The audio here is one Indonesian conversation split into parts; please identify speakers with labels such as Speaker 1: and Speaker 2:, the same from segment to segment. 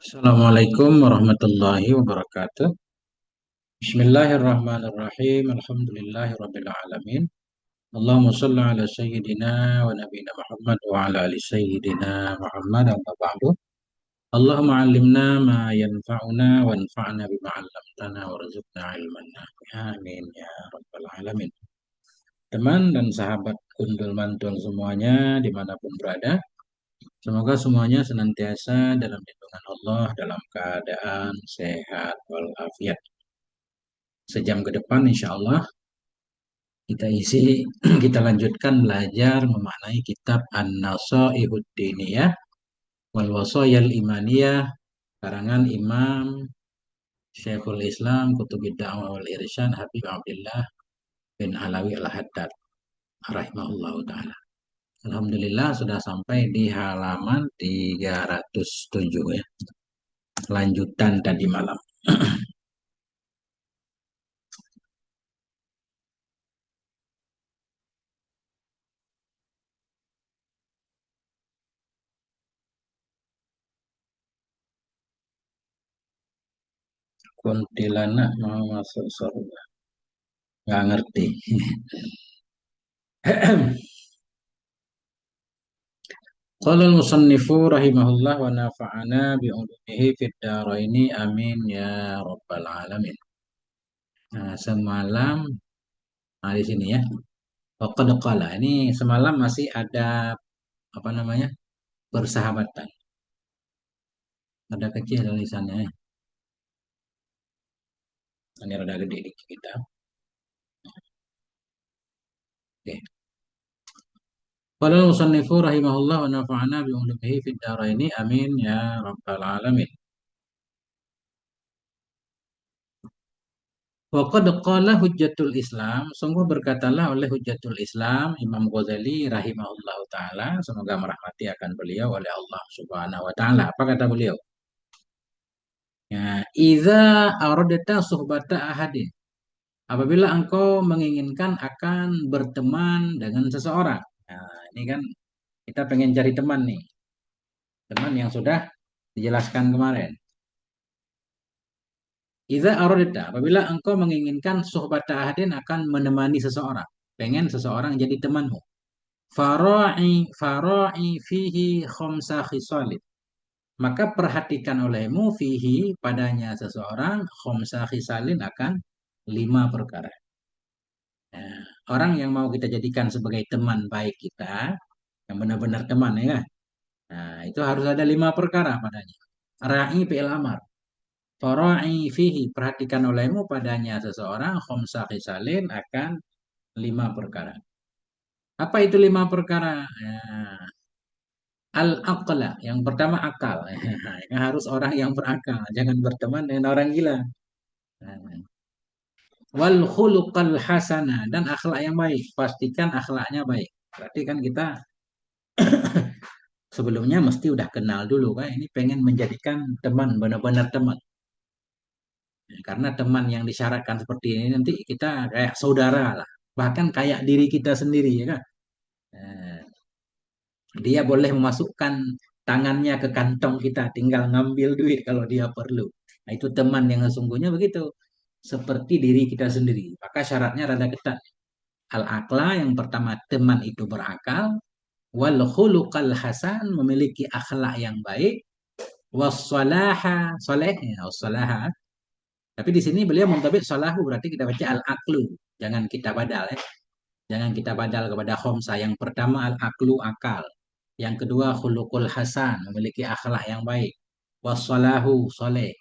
Speaker 1: Assalamualaikum warahmatullahi wabarakatuh. Bismillahirrahmanirrahim. Alhamdulillahirabbil alamin. Allahumma shalli ala sayyidina wa nabiyina Muhammad wa ala ali sayyidina Muhammad amma ba'du. Allahumma 'allimna ma yanfa'una wanfa'na bima 'allamtana warzuqna ilman nafi'a. Amin ya rabbal alamin. Teman dan sahabat Gundul Mantul semuanya dimanapun berada, semoga semuanya senantiasa dalam lindungan Allah dalam keadaan sehat walafiat. Sejam ke depan insya Allah kita lanjutkan belajar memaknai kitab An-Nasaihud Diniyah wal Wasayal Imaniyah karangan Imam Syekhul Islam Qutbuddin Da'wah wal Irsyad Habib Abdullah bin Alawi Al-Haddad rahimahullahu taala. Alhamdulillah sudah sampai di halaman 307 ya. Lanjutan tadi malam. Kuntilanak mau masuk surga. Nggak ngerti. Qala al-musannifu rahimahullah wa nafa'ana bi'ulumihi fid dharaini amin ya rabbal alamin. Nah, semalam di sini ya. Qad qala ini semalam masih ada apa namanya? Persahabatan. Ada kecil tulisannya ya. Ini rada gede dikit kita. Oke. Qala al-musannifu rahimahullah wa nafa'ana bi'ulumihi fid dharaini amin ya rabbal alamin. Waqad qala hujjatul Islam, sungguh berkatalah oleh hujjatul Islam Imam Ghazali rahimahullahu taala, semoga merahmati akan beliau oleh Allah Subhanahu wa taala. Apa kata beliau? Ya, idza aradta suhbata ahadin. Apabila engkau menginginkan akan berteman dengan seseorang. Nah, ini kan kita pengen cari teman nih. Teman yang sudah dijelaskan kemarin. Idza aradta, apabila engkau menginginkan suhbata ahadin akan menemani seseorang, pengen seseorang jadi temanmu. Fara'i fihi khamsa khisalin. Maka perhatikan olehmu fihi padanya seseorang khamsa khisalin akan 5 perkara. Nah, orang yang mau kita jadikan sebagai teman baik kita, yang benar-benar teman ya kan? Nah, itu harus ada 5 perkara padanya. Ra'i fi'il amar. Fara'i fihi, perhatikan olehmu padanya seseorang khamsa khisalin akan 5 perkara. Apa itu 5 perkara? Nah, al-aqla, yang pertama akal. Harus orang yang berakal, jangan berteman dengan orang gila. Wal khuluqal hasana, dan akhlak yang baik, pastikan akhlaknya baik. Berarti kan kita sebelumnya mesti udah kenal dulu kan, ini pengen menjadikan teman, benar-benar teman. Karena teman yang disyaratkan seperti ini nanti kita kayak saudara lah, bahkan kayak diri kita sendiri ya kan. Nah, dia boleh memasukkan tangannya ke kantong kita, tinggal ngambil duit kalau dia perlu. Nah, itu teman yang sesungguhnya begitu. Seperti diri kita sendiri. Maka syaratnya rada ketat. Al-aqla, yang pertama teman itu berakal. Wal khuluqal hasan, memiliki akhlak yang baik. Wassalaha, soleh. Ya, wassalaha. Tapi di sini beliau mentabik salahu, berarti kita baca al-aqlu. Jangan kita badal ya. Jangan kita badal kepada khomsa. Yang pertama al-aqlu, akal. Yang kedua khuluqul hasan, memiliki akhlak yang baik. Wassalahu, soleh.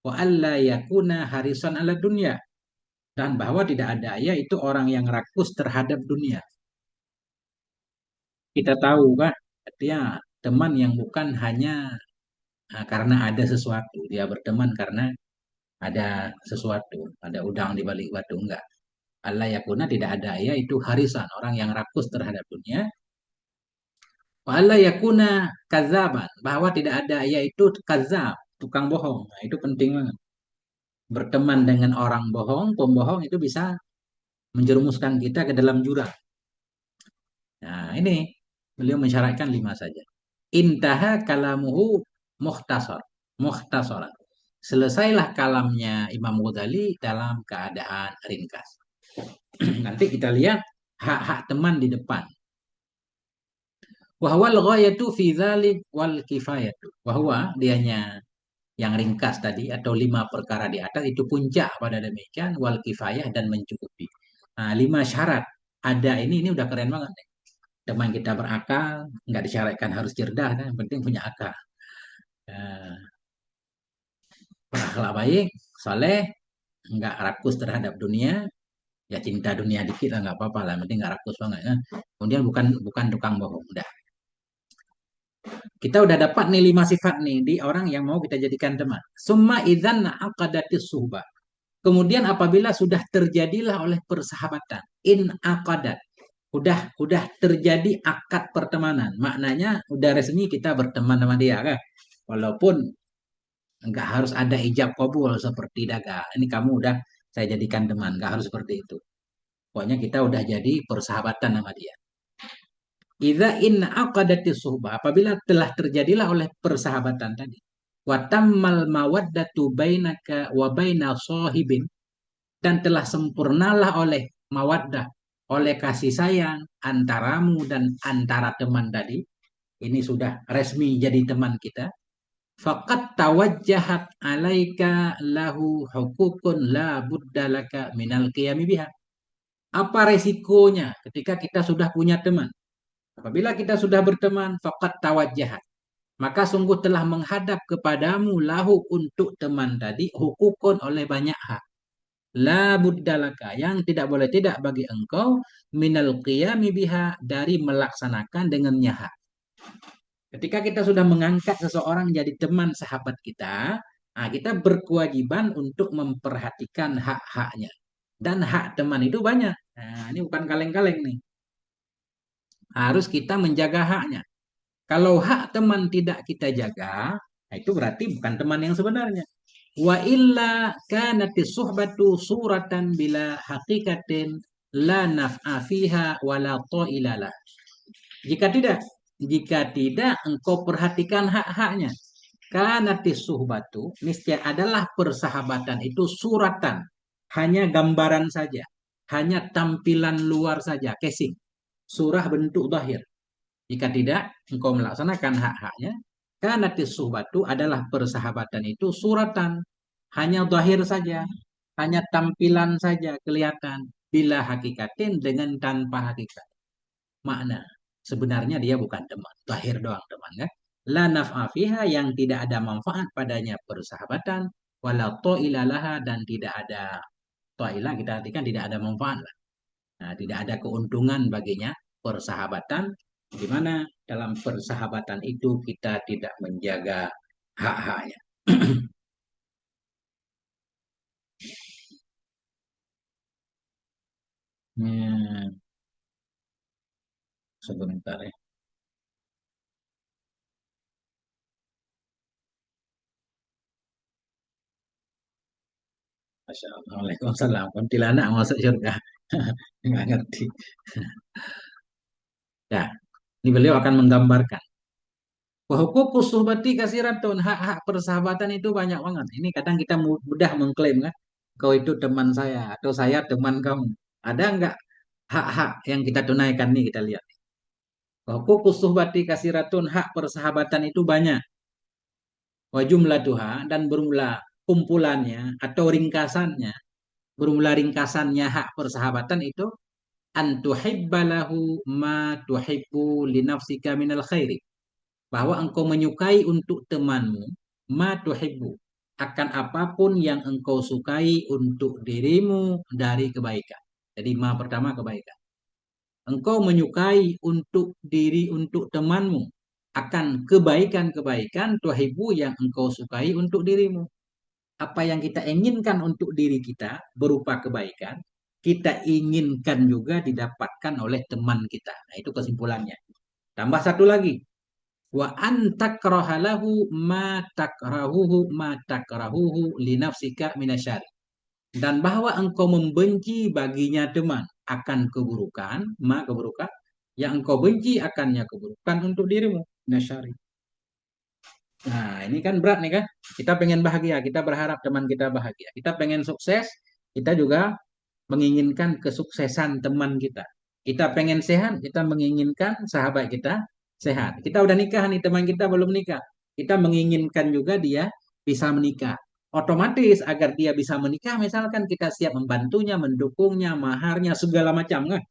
Speaker 1: Wa alla yakuna harisan ala dunia. Dan bahwa tidak ada yaitu orang yang rakus terhadap dunia. Kita tahu kan, artinya teman yang bukan hanya karena ada sesuatu. Dia berteman karena ada sesuatu. Ada udang di balik batu. Enggak. Allah yakuna, tidak ada yaitu harisan. Orang yang rakus terhadap dunia. Wa alla yakuna kazaban. Bahwa tidak ada yaitu kazab. Tukang bohong. Nah, itu penting banget. Berteman dengan orang bohong, pembohong itu bisa menjerumuskan kita ke dalam jurang. Nah, ini beliau mensyaratkan 5 saja. Intaha kalamuhu mukhtasar. mukhtasaran. Selesailah kalamnya Imam Ghazali dalam keadaan ringkas. Nanti kita lihat hak-hak teman di depan. Wahwal ghayatu fi dzalik wal kifayatu. Bahwa dianya yang ringkas tadi atau 5 perkara di atas itu puncak pada demikian wal kifayah dan mencukupi. Nah, 5 syarat ada ini udah keren banget nih. Teman kita berakal, nggak disyaratkan harus cerdas kan, yang penting punya akal. Nah, berakhlak baik, soleh, nggak rakus terhadap dunia, ya cinta dunia dikit lah nggak apa-apa lah, yang penting nggak rakus banget. Kan. Kemudian bukan bukan tukang bohong, udah. Kita udah dapat nih 5 sifat nih di orang yang mau kita jadikan teman. Summa idzan aqadatis suhbah. Kemudian apabila sudah terjadilah oleh persahabatan, in aqadat, udah terjadi akad pertemanan. Maknanya udah resmi kita berteman sama dia kan. Walaupun nggak harus ada ijab kabul seperti dagang. Ini kamu udah saya jadikan teman, nggak harus seperti itu. Pokoknya kita udah jadi persahabatan sama dia. Idza in aqadatis suhbah, apabila telah terjadilah oleh persahabatan tadi. Wa tammal mawaddatu bainaka wa baina sahibin, dan telah sempurnalah oleh mawaddah, oleh kasih sayang antaramu dan antara teman tadi. Ini sudah resmi jadi teman kita. Faqad tawajjahat alaika lahu hukukun la buddalaka minal qiyami biha. Apa resikonya ketika kita sudah punya teman? Apabila kita sudah berteman, faqad tawajjahat. Maka sungguh telah menghadap kepadamu lahu untuk teman tadi hukukun oleh banyak hak. La buddalaka yang tidak boleh tidak bagi engkau minal qiyami biha dari melaksanakan dengannya hak. Ketika kita sudah mengangkat seseorang jadi teman sahabat kita, nah kita berkewajiban untuk memperhatikan hak-haknya. Dan hak teman itu banyak. Nah, ini bukan kaleng-kaleng nih. Harus kita menjaga haknya. Kalau hak teman tidak kita jaga, nah itu berarti bukan teman yang sebenarnya. Wa illa kanatis suhbatu suratan bila hakikatin la naf'a fiha wa la ta'ilalah. Jika tidak engkau perhatikan hak-haknya. Kanatis suhbatu, niscaya adalah persahabatan itu suratan, hanya gambaran saja, hanya tampilan luar saja, casing, surah bentuk zahir. Jika tidak engkau melaksanakan hak-haknya, kanatis suhbatu adalah persahabatan itu suratan, hanya zahir saja, hanya tampilan saja kelihatan, bila hakikatin dengan tanpa hakikat. Makna sebenarnya dia bukan teman, zahir doang teman kan. La naf'a fiha yang tidak ada manfaat padanya persahabatan, wala ta'ilalaha dan tidak ada ta'ilah kita artikan tidak ada manfaat lah. Nah, tidak ada keuntungan baginya persahabatan di mana dalam persahabatan itu kita tidak menjaga hak-haknya. Hmm, sebentar ya. Masya Allah. Waalaikumsalam. Kuntilanak masuk surga. Nggak ngerti. Ya, ini beliau akan menggambarkan. Hukum suhbati kasiratun. Hak-hak persahabatan itu banyak banget. Ini kadang kita mudah mengklaim kan. Kau itu teman saya. Atau saya teman kamu. Ada nggak hak-hak yang kita tunaikan nih kita lihat. Hukum suhbati kasiratun. Hak persahabatan itu banyak. Wa jumlatuha dan bermula kumpulannya atau ringkasannya. Bermula ringkasannya hak persahabatan itu antuhibbalahu ma tuhibbu li nafsika minal khairi, bahwa engkau menyukai untuk temanmu ma tuhibbu, akan apapun yang engkau sukai untuk dirimu dari kebaikan. Jadi ma pertama kebaikan. Engkau menyukai untuk diri untuk temanmu akan kebaikan-kebaikan tuhibbu yang engkau sukai untuk dirimu. Apa yang kita inginkan untuk diri kita berupa kebaikan, kita inginkan juga didapatkan oleh teman kita. Nah, itu kesimpulannya. Tambah satu lagi. Wa antakrahalahu ma takrahuhu li nafsika minasyari. Dan bahwa engkau membenci baginya teman akan keburukan, ma keburukan, yang engkau benci akannya keburukan untuk dirimu. Minasyari. Nah, ini kan berat nih kan. Kita pengen bahagia, kita berharap teman kita bahagia. Kita pengen sukses, kita juga menginginkan kesuksesan teman kita. Kita pengen sehat, kita menginginkan sahabat kita sehat. Kita udah nikah nih, teman kita belum nikah. Kita menginginkan juga dia bisa menikah. Otomatis agar dia bisa menikah, misalkan kita siap membantunya, mendukungnya, maharnya, segala macam. Kan?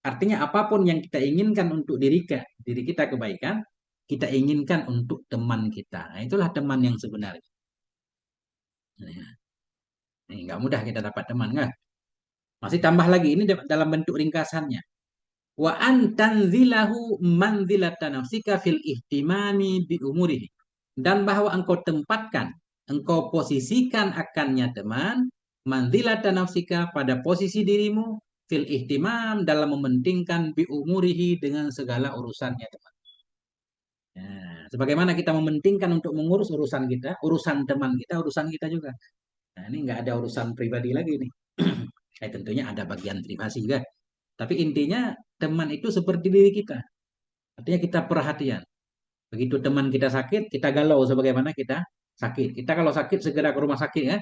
Speaker 1: Artinya apapun yang kita inginkan untuk diri kita kebaikan, kita inginkan untuk teman kita. Nah, itulah teman yang sebenarnya. Nah, ini nggak mudah kita dapat teman, kan? Masih tambah lagi, ini dalam bentuk ringkasannya. Wa antanzilahu manzilatan nafsika fil ihtimami bi umurihi. Dan bahwa engkau tempatkan, engkau posisikan akannya teman, manzilatan nafsika pada posisi dirimu fil ihtimam dalam mementingkan bi umurihi dengan segala urusannya teman. Nah, sebagaimana kita mementingkan untuk mengurus urusan kita, urusan teman kita, urusan kita juga. Nah, ini nggak ada urusan pribadi lagi nih. Tentunya ada bagian privasi juga. Tapi intinya teman itu seperti diri kita. Artinya kita perhatian. Begitu teman kita sakit, kita galau sebagaimana kita sakit. Kita kalau sakit segera ke rumah sakit ya,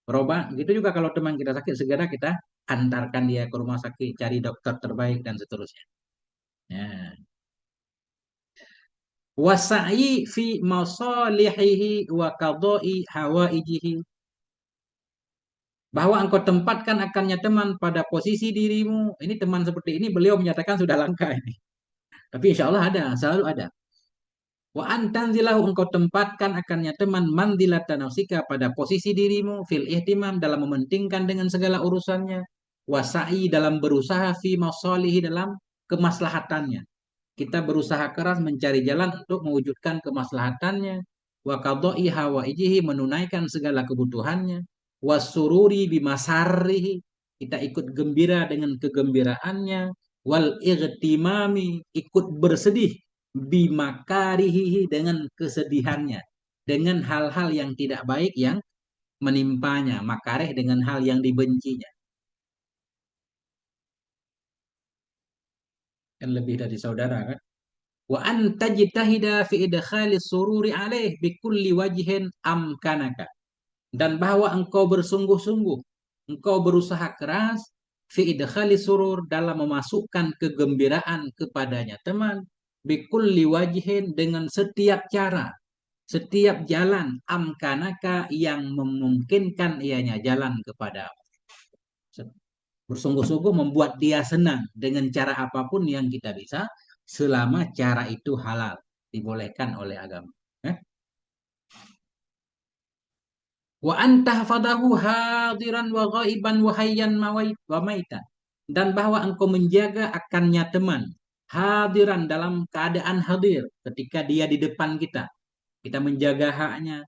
Speaker 1: berobat. Gitu juga kalau teman kita sakit segera kita antarkan dia ke rumah sakit, cari dokter terbaik dan seterusnya. Ya. Wasa'i fi masalihihi wa qada'i hawaijihi. Bahwa engkau tempatkan akannya teman pada posisi dirimu. Ini teman seperti ini beliau menyatakan sudah langka ini. Tapi insya Allah ada, selalu ada. Wa antanzilahu engkau tempatkan akannya teman mandilata nafsika pada posisi dirimu fil ihtimam dalam mementingkan dengan segala urusannya. Wasa'i dalam berusaha fi masalihi dalam kemaslahatannya. Kita berusaha keras mencari jalan untuk mewujudkan kemaslahatannya. Wa qadha'i hawaijihi menunaikan segala kebutuhannya. Wasururi bimasarrihi kita ikut gembira dengan kegembiraannya. Wal igtimami ikut bersedih bimakarihi dengan kesedihannya. Dengan hal-hal yang tidak baik yang menimpanya. Makareh dengan hal yang dibencinya. Kan lebih dari saudara kan. Wa anta jitahida fi idkhali sururi alaih bi kulli wajhin amkanaka. Dan bahwa engkau bersungguh-sungguh, engkau berusaha keras fi idkhali surur dalam memasukkan kegembiraan kepadanya teman bi kulli wajhin dengan setiap cara, setiap jalan amkanaka yang memungkinkan ianya jalan kepada bersungguh-sungguh membuat dia senang dengan cara apapun yang kita bisa selama cara itu halal dibolehkan oleh agama. Eh? Wa antahfadahu hadiran wa ghaiban wa hayyan wa maitan. Dan bahwa engkau menjaga akannya teman hadiran dalam keadaan hadir ketika dia di depan kita. Kita menjaga haknya.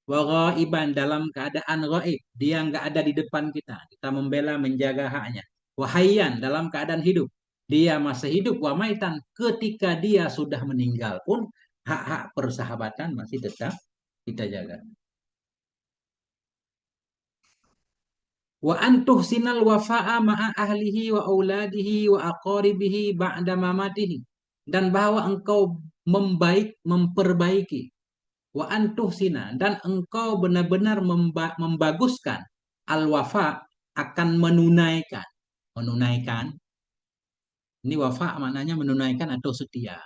Speaker 1: Wa ghaiban dalam keadaan gaib. Dia nggak ada di depan kita. Kita membela menjaga haknya. Wa hayyan dalam keadaan hidup. Dia masih hidup wa maitan ketika dia sudah meninggal pun hak-hak persahabatan masih tetap kita jaga. Wa antuh sinal wafa'a ma'a ahlihi wa auladihi wa aqaribihi ba'da mamatihi. Dan bahwa engkau memperbaiki. Wa antuh sina. Dan engkau benar-benar membaguskan. Al-wafa akan menunaikan. Menunaikan. Ini wafa maknanya menunaikan atau setia.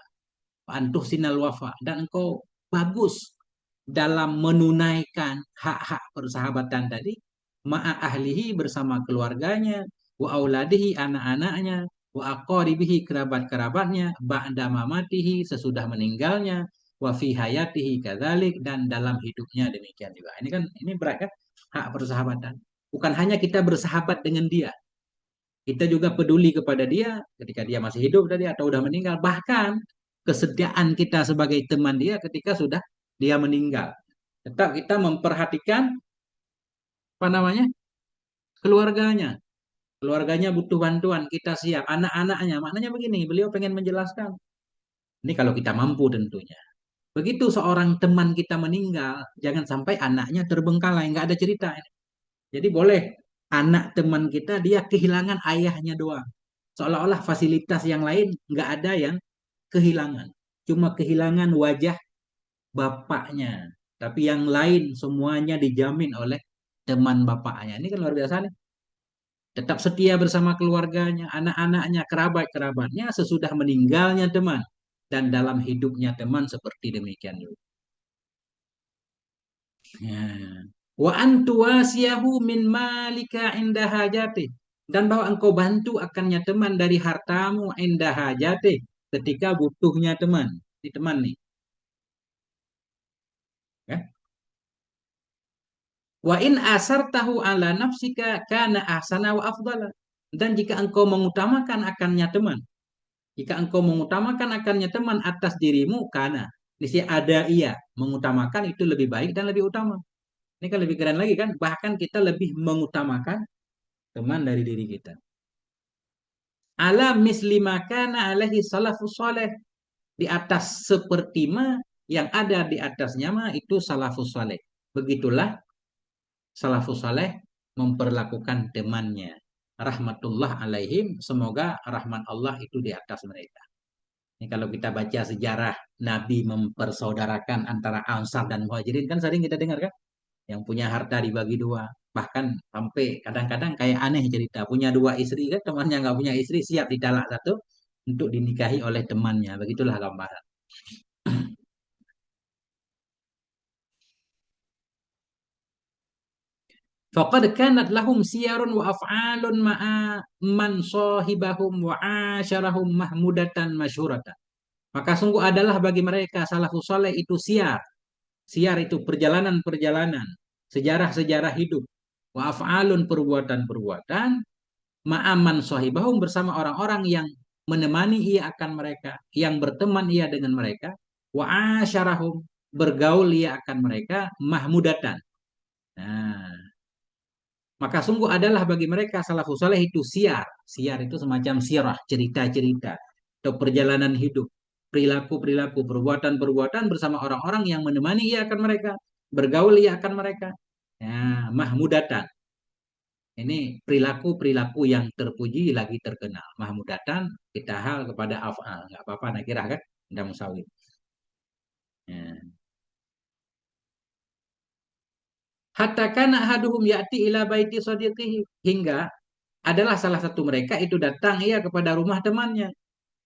Speaker 1: Wa antuh sinal wafa. Dan engkau bagus dalam menunaikan hak-hak persahabatan tadi ma'a ahlihi bersama keluarganya wa auladihi anak-anaknya wa aqaribihi kerabat-kerabatnya ba'da mamatihi sesudah meninggalnya wa fi hayatihi kadzalik dan dalam hidupnya demikian juga. Ini kan ini berat kan hak persahabatan. Bukan hanya kita bersahabat dengan dia, kita juga peduli kepada dia ketika dia masih hidup tadi atau sudah meninggal. Bahkan kesediaan kita sebagai teman dia ketika sudah dia meninggal. Tetap kita memperhatikan apa namanya keluarganya. Keluarganya butuh bantuan, kita siap. Anak-anaknya, maknanya begini, beliau pengen menjelaskan. Ini kalau kita mampu tentunya. Begitu seorang teman kita meninggal, jangan sampai anaknya terbengkalai, nggak ada cerita. Jadi boleh anak teman kita dia kehilangan ayahnya doang. Seolah-olah fasilitas yang lain nggak ada yang kehilangan. Cuma kehilangan wajah bapaknya. Tapi yang lain semuanya dijamin oleh teman bapaknya. Ini kan luar biasa nih. Tetap setia bersama keluarganya, anak-anaknya, kerabat-kerabatnya sesudah meninggalnya teman. Dan dalam hidupnya teman seperti demikian juga. Ya. Wa antuwasiyahu min malika inda hajatih. Dan bahwa engkau bantu akannya teman dari hartamu inda hajatih. Ketika butuhnya teman. Ini teman nih. Ya. Wa in asartahu ala nafsika kana ahsana wa afdala. Dan jika engkau mengutamakan akannya teman. Jika engkau mengutamakan akannya teman atas dirimu, karena di sini ada iya. Mengutamakan itu lebih baik dan lebih utama. Ini kan lebih keren lagi kan. Bahkan kita lebih mengutamakan teman dari diri kita. Ala mislima kana alaihi salafus saleh. Di atas seperti ma yang ada di atasnya mah itu salafus saleh. Begitulah salafus saleh memperlakukan temannya. Rahmatullah alaihim. Semoga rahmat Allah itu di atas mereka. Ini kalau kita baca sejarah Nabi mempersaudarakan antara Ansar dan Muhajirin kan sering kita dengar kan? Yang punya harta dibagi dua. Bahkan sampai kadang-kadang kayak aneh cerita. Punya dua istri kan temannya nggak punya istri siap ditalak satu untuk dinikahi oleh temannya. Begitulah gambaran. Faqad kanat lahum siyarun wa af'alun ma'a man sahibahum wa asyarahum mahmudatan masyhuratan. Maka sungguh adalah bagi mereka salafus saleh itu siar. Siar itu perjalanan-perjalanan, sejarah-sejarah hidup. Wa af'alun perbuatan-perbuatan ma'aman sahibahum bersama orang-orang yang menemani ia akan mereka, yang berteman ia dengan mereka. Wa asyarahum bergaul ia akan mereka mahmudatan. Nah, maka sungguh adalah bagi mereka salafus saleh itu siar. Siar itu semacam sirah, cerita-cerita atau perjalanan hidup, perilaku-perilaku, perbuatan-perbuatan bersama orang-orang yang menemani ia akan mereka, bergaul ia akan mereka. Ya, mahmudatan. Ini perilaku-perilaku yang terpuji lagi terkenal. Mahmudatan kita hal kepada af'al. Nggak apa-apa, nakirah kan? Tidak musawir. Ya. Hatta kana ahaduhum ya'ti ila baiti sadiqihi. Hingga adalah salah satu mereka itu datang ia kepada rumah temannya.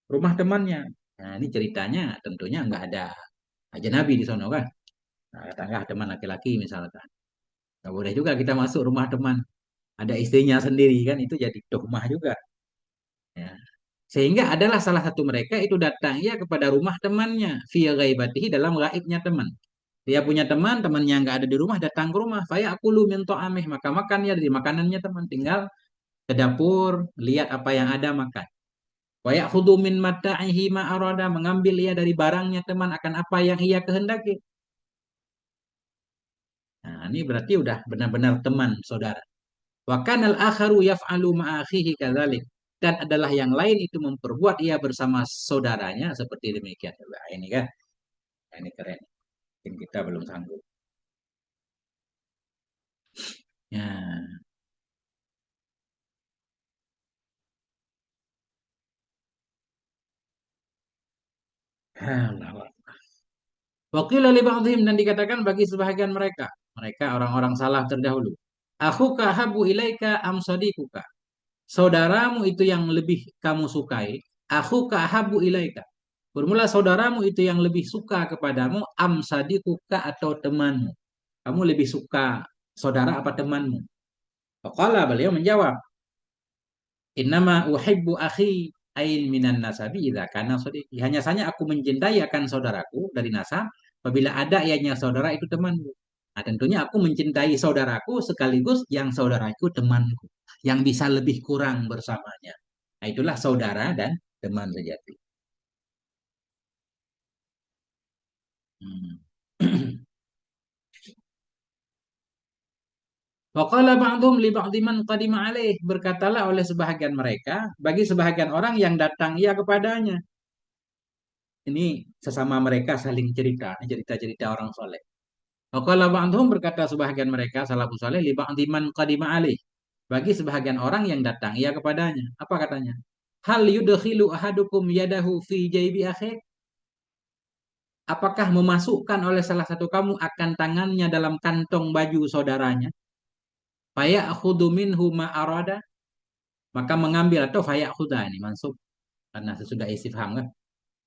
Speaker 1: Rumah temannya. Nah, ini ceritanya tentunya nggak ada ajnabi di sana kan. Nah, katakanlah teman laki-laki misalkan. Nggak boleh juga kita masuk rumah teman. Ada istrinya sendiri kan itu jadi tuhmah juga. Ya. Sehingga adalah salah satu mereka itu datang ia kepada rumah temannya. Via gaibatihi dalam gaibnya teman. Dia punya teman, temannya nggak ada di rumah, datang ke rumah. Faya akulu min ameh. Maka makan ya dari makanannya teman. Tinggal ke dapur, lihat apa yang ada makan. Wa ya'khudhu min mata'ihi ma arada, mengambil ia dari barangnya teman akan apa yang ia kehendaki. Nah, ini berarti udah benar-benar teman saudara. Wa kanal akharu yaf'alu ma akhihi kadzalik. Dan adalah yang lain itu memperbuat ia bersama saudaranya seperti demikian. Nah, ini kan, ini keren. Mungkin kita belum sanggup. Ya, Allah. Wakil li ba'dihim dan dikatakan bagi sebahagian mereka, mereka orang-orang salah terdahulu. Akhuka habu ilaika am sadiquka. Saudaramu itu yang lebih kamu sukai. Akhuka habu ilaika. Bermula saudaramu itu yang lebih suka kepadamu am sadiquka atau temanmu. Kamu lebih suka saudara apa temanmu? Faqala beliau menjawab, Innama uhibbu akhi ain minan nasabi idza kana sadiqi. Hanya saja aku mencintai akan saudaraku dari nasab apabila ada ianya saudara itu temanku. Nah, tentunya aku mencintai saudaraku sekaligus yang saudaraku temanku yang bisa lebih kurang bersamanya. Nah, itulah saudara dan teman sejati. Hmm. Waqala ba'dhum li ba'dhi man qadima alaih. Berkatalah oleh sebahagian mereka bagi sebahagian orang yang datang ia kepadanya. Ini sesama mereka saling cerita, cerita-cerita orang soleh. Waqala ba'dhum berkata sebahagian mereka salafus saleh li ba'dhi man qadima alaih. Bagi sebahagian orang yang datang ia kepadanya. Apa katanya? Hal yudkhilu ahadukum yadahu fi jaybi akhih? apakah memasukkan oleh salah satu kamu akan tangannya dalam kantong baju saudaranya? Faya'khudhu minhu ma arada, maka mengambil, atau faya'khudha ini mansub karena sesudah istifham kan.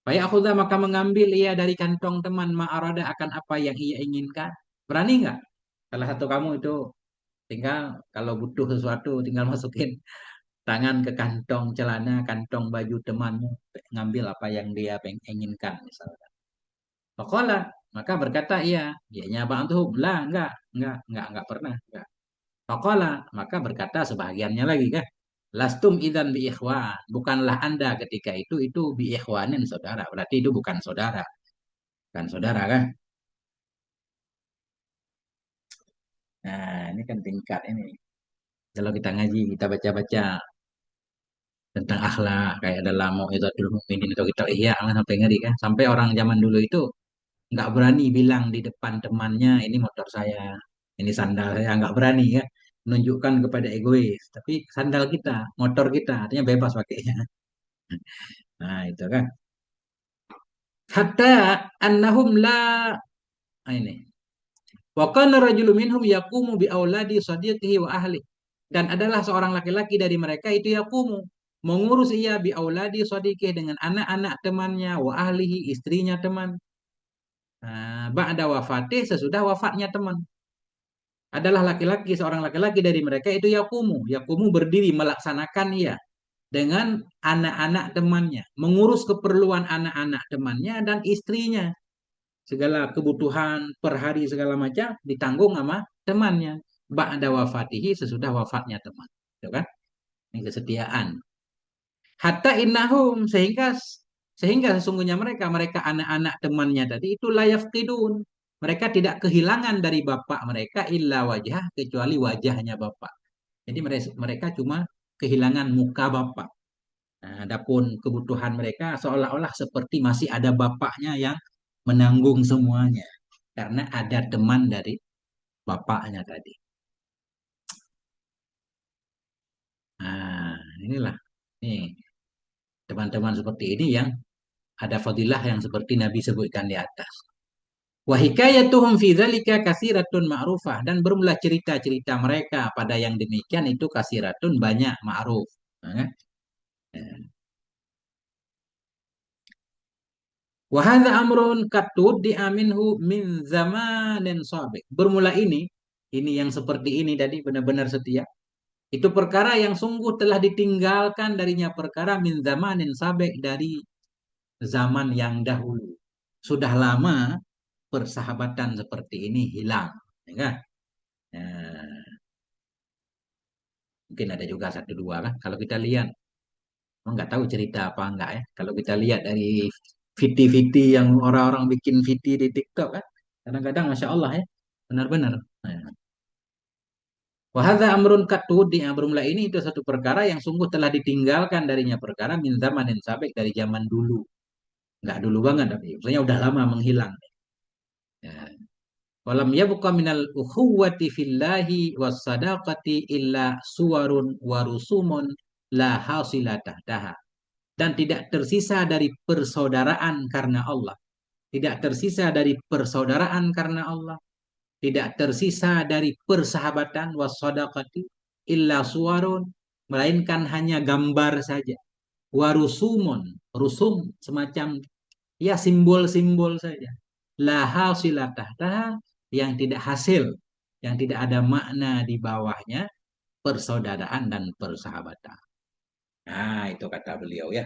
Speaker 1: Faya'khudha, maka mengambil ia dari kantong teman ma arada, akan apa yang ia inginkan. Berani nggak? Salah satu kamu itu tinggal kalau butuh sesuatu tinggal masukin tangan ke kantong celana, kantong baju temanmu, ngambil apa yang dia inginkan misalnya. Faqala, maka berkata ia, ianya ba'dhum, lah enggak pernah, enggak. Faqala, maka berkata sebahagiannya lagi kan, lastum idzan bi ikhwan, bukanlah Anda ketika itu bi ikhwanin saudara, berarti itu bukan saudara, kan saudara kan. Nah, ini kan tingkat ini. Kalau kita ngaji, kita baca-baca tentang akhlak kayak dalam Mau'izatul Mukminin atau kita Ihya kan sampai ngeri kan. Sampai orang zaman dulu itu nggak berani bilang di depan temannya, ini motor saya, ini sandal saya, nggak berani ya menunjukkan kepada egois. Tapi sandal kita, motor kita, artinya bebas pakainya. Nah itu kan. Hatta annahum la, ini. Wa kana rajulun minhum yaqumu bi auladi sadiqihi wa ahli. Dan adalah seorang laki-laki dari mereka itu yaqumu, mengurus ia bi auladi sadiqihi, dengan anak-anak temannya, wa ahlihi, istrinya teman. Nah, ba'da wafatih, sesudah wafatnya teman. Adalah laki-laki, seorang laki-laki dari mereka itu yakumu. Yakumu berdiri melaksanakan ia dengan anak-anak temannya. Mengurus keperluan anak-anak temannya dan istrinya. Segala kebutuhan per hari segala macam ditanggung sama temannya. Ba'da wafatihi, sesudah wafatnya teman. Itu kan? Ini kesetiaan. Hatta innahum, sehingga sesungguhnya mereka anak-anak temannya tadi itu layak tidun. Mereka tidak kehilangan dari bapak mereka illa wajah, kecuali wajahnya bapak. Jadi mereka cuma kehilangan muka bapak. Nah, adapun kebutuhan mereka seolah-olah seperti masih ada bapaknya yang menanggung semuanya. Karena ada teman dari bapaknya tadi. Nah, inilah. Nih, teman-teman seperti ini yang ada fadilah yang seperti Nabi sebutkan di atas. Wa hikayatuhum fi dzalika katsiratun ma'rufah, dan bermula cerita-cerita mereka pada yang demikian itu kasiratun, banyak, ma'ruf. Nah, wa hadza amrun katuddi'a minhu min zamanin sabiq. Bermula ini yang seperti ini tadi benar-benar setia. Itu perkara yang sungguh telah ditinggalkan darinya, perkara min zamanin sabiq, dari zaman yang dahulu. Sudah lama persahabatan seperti ini hilang, ya kan? Nah, mungkin ada juga satu dua kan. Kalau kita lihat, nggak tahu cerita apa enggak ya. Kalau kita lihat dari VT-VT yang orang-orang bikin VT di TikTok kan, kadang-kadang masya Allah ya, benar-benar. Nah, wahada amrun katud, di amrumlah ini itu satu perkara yang sungguh telah ditinggalkan darinya, perkara min zamanin sabik, dari zaman dulu. Nggak dulu banget, tapi maksudnya udah lama menghilang. Ya. Walam yabqa minal ukhuwati fillahi was sadaqati illa suwarun warusumun la hasilatah daha. Dan tidak tersisa dari persaudaraan karena Allah. Tidak tersisa dari persaudaraan karena Allah. Tidak tersisa dari persahabatan was sadaqati illa suwarun, melainkan hanya gambar saja. Warusumun, rusum semacam ya simbol-simbol saja. La hasilatah daha, yang tidak hasil, yang tidak ada makna di bawahnya, persaudaraan dan persahabatan. Nah, itu kata beliau ya.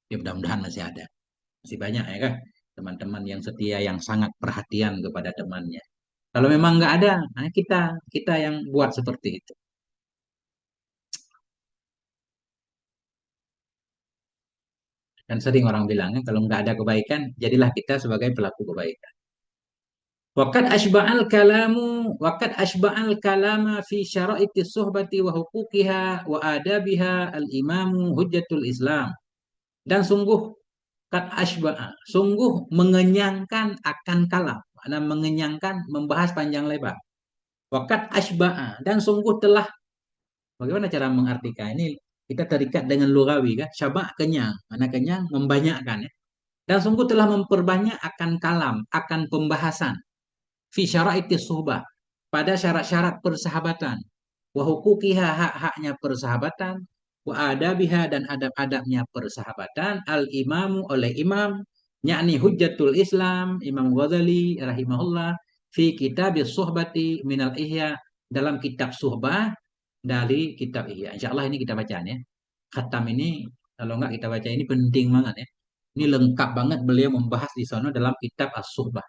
Speaker 1: Ya mudah-mudahan masih ada. Masih banyak ya kan teman-teman yang setia, yang sangat perhatian kepada temannya. Kalau memang nggak ada, nah kita kita yang buat seperti itu. Dan sering orang bilang kan, kalau nggak ada kebaikan, jadilah kita sebagai pelaku kebaikan. Waqad ashba'al kalama fi syara'iti suhbati wa huquqiha wa adabiha al-imamu hujjatul Islam. Dan sungguh kad ashba'a, sungguh mengenyangkan akan kalam, makna mengenyangkan, membahas panjang lebar. Waqad ashba'a, dan sungguh telah, bagaimana cara mengartikan ini, kita terikat dengan lugawi kan, syaba' kenyang, mana kenyang membanyakkan ya. Dan sungguh telah memperbanyak akan kalam, akan pembahasan fi syara'itis suhbah, pada syarat-syarat persahabatan, wa hukukiha, hak-haknya persahabatan, wa adabiha, dan adab-adabnya persahabatan, al imamu, oleh imam, yakni hujjatul Islam Imam Ghazali rahimahullah, fi kitab suhbati minal ihya, dalam kitab suhbah dari kitab ihya. Insyaallah ini kita bacaan ya. Khatam ini kalau enggak kita baca ini penting banget ya. Ini lengkap banget beliau membahas di sana dalam kitab As-Suhbah.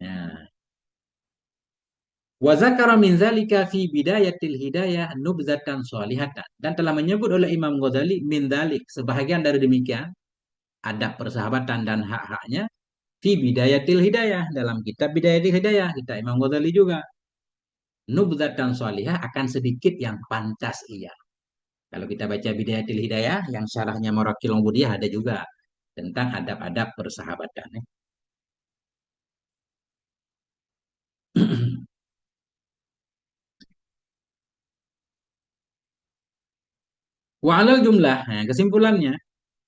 Speaker 1: Ya. Wa zakara min zalika fi bidayatil hidayah nubzatan salihatan. Dan telah menyebut oleh Imam Ghazali min dzalik, sebahagian dari demikian, adab persahabatan dan hak-haknya, fi bidayatil hidayah, dalam kitab Bidayatil Hidayah kita Imam Ghazali juga. Nubzatan salihah, akan sedikit yang pantas ia. Kalau kita baca Bidayatil Hidayah yang syarahnya Marakil Ubudiyah ada juga tentang adab-adab persahabatan ya. Wa alal jumlah, nah, kesimpulannya,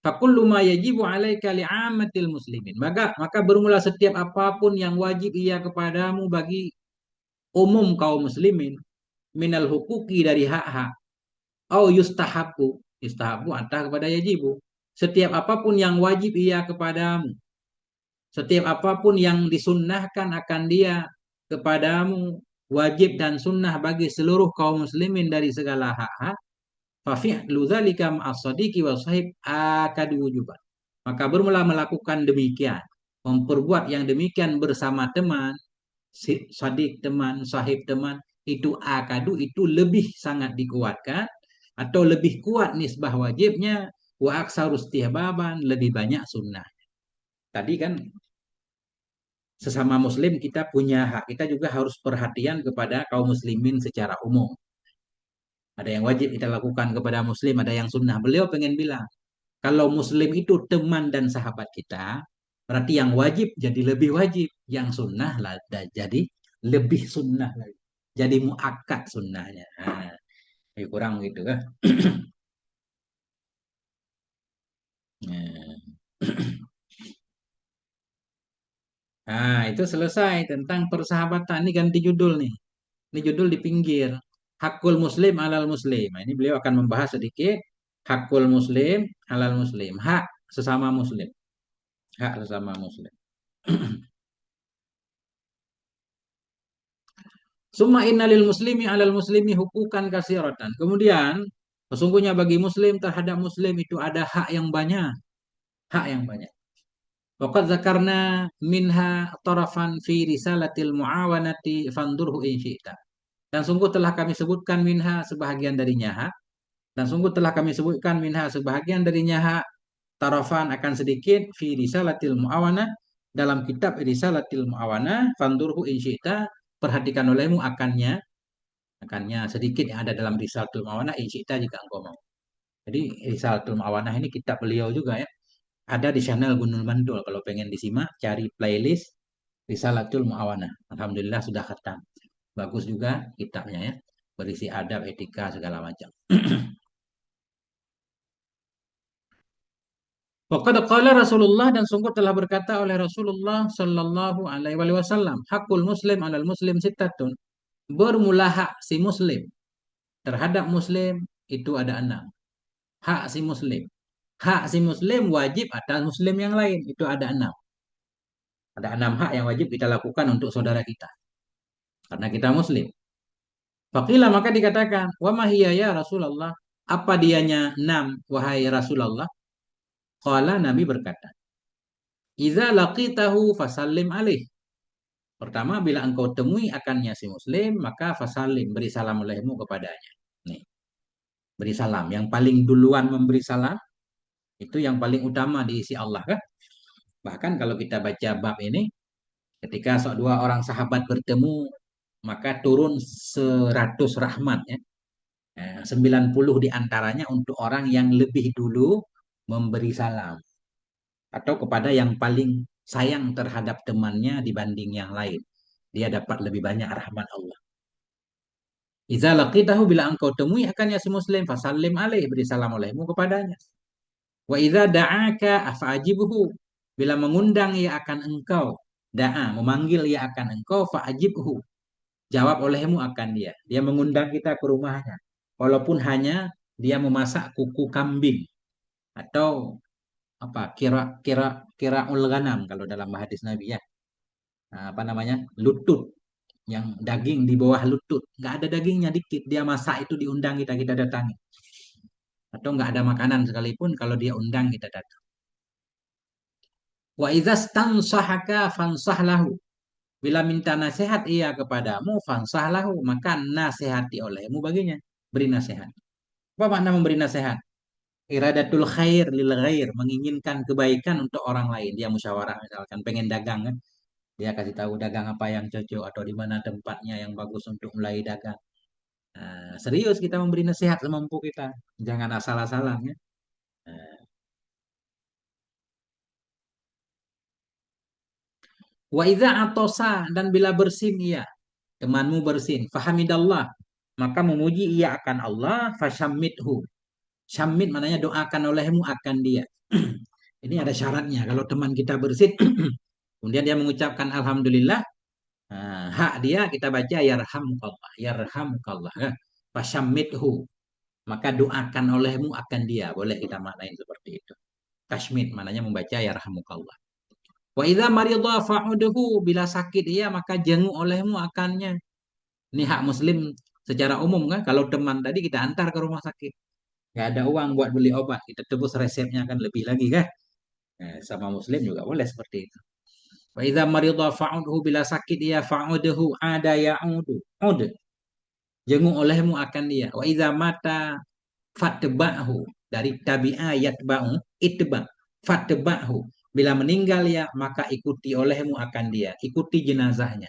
Speaker 1: fakullu ma yajibu alaika li'amatil muslimin. Maka bermula setiap apapun yang wajib ia kepadamu bagi umum kaum muslimin, minal hukuki, dari hak-hak, au yustahabu, yustahabu antah kepada yajibu. Setiap apapun yang wajib ia kepadamu, setiap apapun yang disunnahkan akan dia kepadamu, wajib dan sunnah bagi seluruh kaum muslimin dari segala hak-hak, fa fi'lu dzalika ma'as-sadiqi wa sahib akadu wujuban. Maka bermula melakukan demikian, memperbuat yang demikian bersama teman, sadik teman, sahib teman, itu akadu, itu lebih sangat dikuatkan, atau lebih kuat nisbah wajibnya, wa aksarus istihbaban, lebih banyak sunnah. Tadi kan sesama muslim kita punya hak, kita juga harus perhatian kepada kaum muslimin secara umum. Ada yang wajib kita lakukan kepada muslim, ada yang sunnah. Beliau pengen bilang, kalau muslim itu teman dan sahabat kita, berarti yang wajib jadi lebih wajib, yang sunnah lah jadi lebih sunnah lagi. Jadi muakkad sunnahnya. Nah, lebih kurang gitu kan. Nah, nah, itu selesai tentang persahabatan. Ini ganti judul nih. Ini judul di pinggir. Hakul muslim alal muslim. Nah, ini beliau akan membahas sedikit hakul muslim alal muslim. Hak sesama muslim. Hak sesama muslim. Summa innalil muslimi alal muslimi hukukan kasiratan. Kemudian, sesungguhnya bagi muslim terhadap muslim itu ada hak yang banyak. Hak yang banyak. Waqad zakarna minha tarafan fi risalatil muawanati fandurhu in syi'ta. Dan sungguh telah kami sebutkan minha sebahagian darinya hak. Dan sungguh telah kami sebutkan minha sebahagian darinya hak, tarafan akan sedikit, fi risalatil muawanah, dalam kitab risalatil muawanah, fandurhu in syi'ta, perhatikan olehmu akannya sedikit yang ada dalam Risalatul Mawanah insyi'ta jika engkau mau. Jadi Risalatul Mawanah ini kitab beliau juga ya. Ada di channel Gunul Mandul, kalau pengen disimak cari playlist Risalatul Mawanah. Alhamdulillah sudah khatam. Bagus juga kitabnya ya. Berisi adab, etika segala macam. Waqad qala Rasulullah, dan sungguh telah berkata oleh Rasulullah sallallahu alaihi wasallam, hakul muslim alal muslim sittatun. Bermula hak si muslim terhadap muslim itu ada 6. Hak si muslim. Hak si muslim wajib atas muslim yang lain. Itu ada 6. Ada 6 hak yang wajib kita lakukan untuk saudara kita. Karena kita muslim. Fakila maka dikatakan, wa mahiyya ya Rasulullah. Apa dianya 6, wahai Rasulullah? Qala, Nabi berkata, Iza laqitahu fasallim alaih. Pertama, bila engkau temui akannya si muslim, maka fasallim, beri salam olehmu kepadanya. Nih, beri salam. Yang paling duluan memberi salam, itu yang paling utama diisi Allah kan? Bahkan kalau kita baca bab ini, ketika dua orang sahabat bertemu, maka turun 100 rahmat ya. 90 diantaranya untuk orang yang lebih dulu memberi salam. Atau kepada yang paling sayang terhadap temannya dibanding yang lain. Dia dapat lebih banyak rahmat Allah. Iza laqitahu, bila engkau temui akannya si muslim, fasallim alaih, beri salam olehmu kepadanya. Wa idza da'aka fa'ajibuhu, Bila mengundang ia akan engkau, da'a, memanggil ia akan engkau, fa'ajibhu, jawab olehmu akan dia. Dia mengundang kita ke rumahnya. Walaupun hanya dia memasak kuku kambing atau apa kira ulganam kalau dalam hadis Nabi ya. Nah, apa namanya? Lutut yang daging di bawah lutut. Nggak ada dagingnya dikit. Dia masak itu diundang kita datangi. Atau nggak ada makanan sekalipun kalau dia undang kita datang. Wa idza stansahaka fansahlahu. Bila minta nasihat ia kepadamu, fansahlahu, maka nasihati olehmu baginya. Beri nasihat. Apa makna memberi nasihat? Iradatul khair lil ghair, menginginkan kebaikan untuk orang lain. Dia musyawarah misalkan pengen dagang kan. Dia kasih tahu dagang apa yang cocok atau di mana tempatnya yang bagus untuk mulai dagang. Nah, serius kita memberi nasihat semampu kita. Jangan asal-asalan ya. Nah, wa idza atosa, dan bila bersin ia, temanmu bersin, fahamidallah, maka memuji ia akan Allah, fasyamithu. Syamit maknanya doakan olehmu akan dia. Ini ada syaratnya. Kalau teman kita bersin, kemudian dia mengucapkan alhamdulillah, nah, hak dia kita baca yarhamukallah, yarhamukallah. Kan? Fasyamithu, maka doakan olehmu akan dia. Boleh kita maknain seperti itu. Kashmit maknanya membaca yarhamukallah. Wa idza maridha fa'udhu, bila sakit ia maka jenguk olehmu akannya. Ini hak muslim secara umum kan. Kalau teman tadi kita antar ke rumah sakit. Nggak ada uang buat beli obat. Kita tebus resepnya kan lebih lagi kan. Sama muslim juga boleh seperti itu. Wa idza maridha fa'udhu, bila sakit ia fa'udhu ada ya'udu. Ud. Jenguk olehmu akan dia. Wa idza mata fatba'hu, dari tabi'a yatba'u itba. Fatba'hu, bila meninggal ya maka ikuti olehmu akan dia. Ikuti jenazahnya.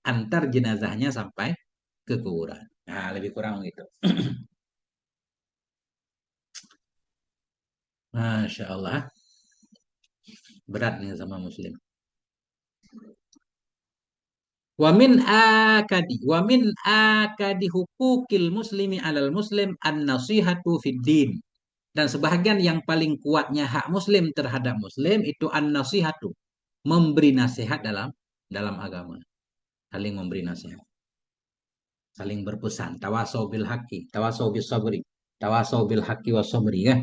Speaker 1: Antar jenazahnya sampai ke kuburan. Nah, lebih kurang gitu. Masya Allah. Berat nih sama muslim. Wa min akadi hukukil muslimi alal muslim an nasihatu fid din. Dan sebahagian yang paling kuatnya hak muslim terhadap muslim itu an nasihatu, memberi nasihat dalam dalam agama. Saling memberi nasihat, saling berpesan, tawasau bil haqi, tawasau bis sabri, tawasau bil haqi was sabri ya.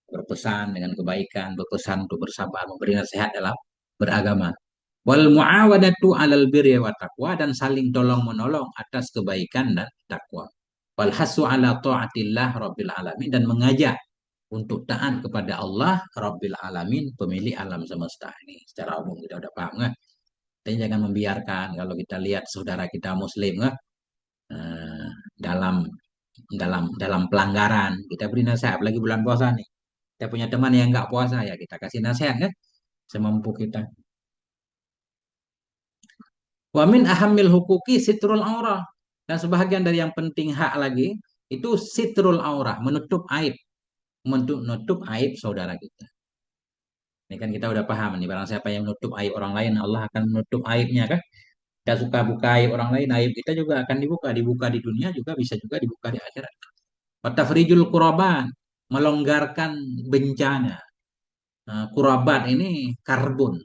Speaker 1: Berpesan dengan kebaikan, berpesan untuk bersabar, memberi nasihat dalam beragama. Wal muawadatu alal birri wa taqwa, dan saling tolong menolong atas kebaikan dan takwa. Wal hasu ala taatillah rabbil alamin, dan mengajak untuk taat kepada Allah Rabbil Alamin, pemilik alam semesta. Ini secara umum kita udah paham kan? Tapi jangan membiarkan kalau kita lihat saudara kita Muslim kan, eh, dalam dalam pelanggaran, kita beri nasihat. Lagi bulan puasa nih, kita punya teman yang nggak puasa ya kita kasih nasihat kan, semampu kita. Wamin ahamil hukuki sitrul aurah, dan sebahagian dari yang penting hak lagi itu sitrul aurah, menutup aib saudara kita. Ini kan kita udah paham nih, barang siapa yang menutup aib orang lain, Allah akan menutup aibnya kan. Kita suka buka aib orang lain, aib kita juga akan dibuka di dunia juga bisa juga dibuka di akhirat. Watafrijul kuraban, melonggarkan bencana. Nah, kurabat ini karbon,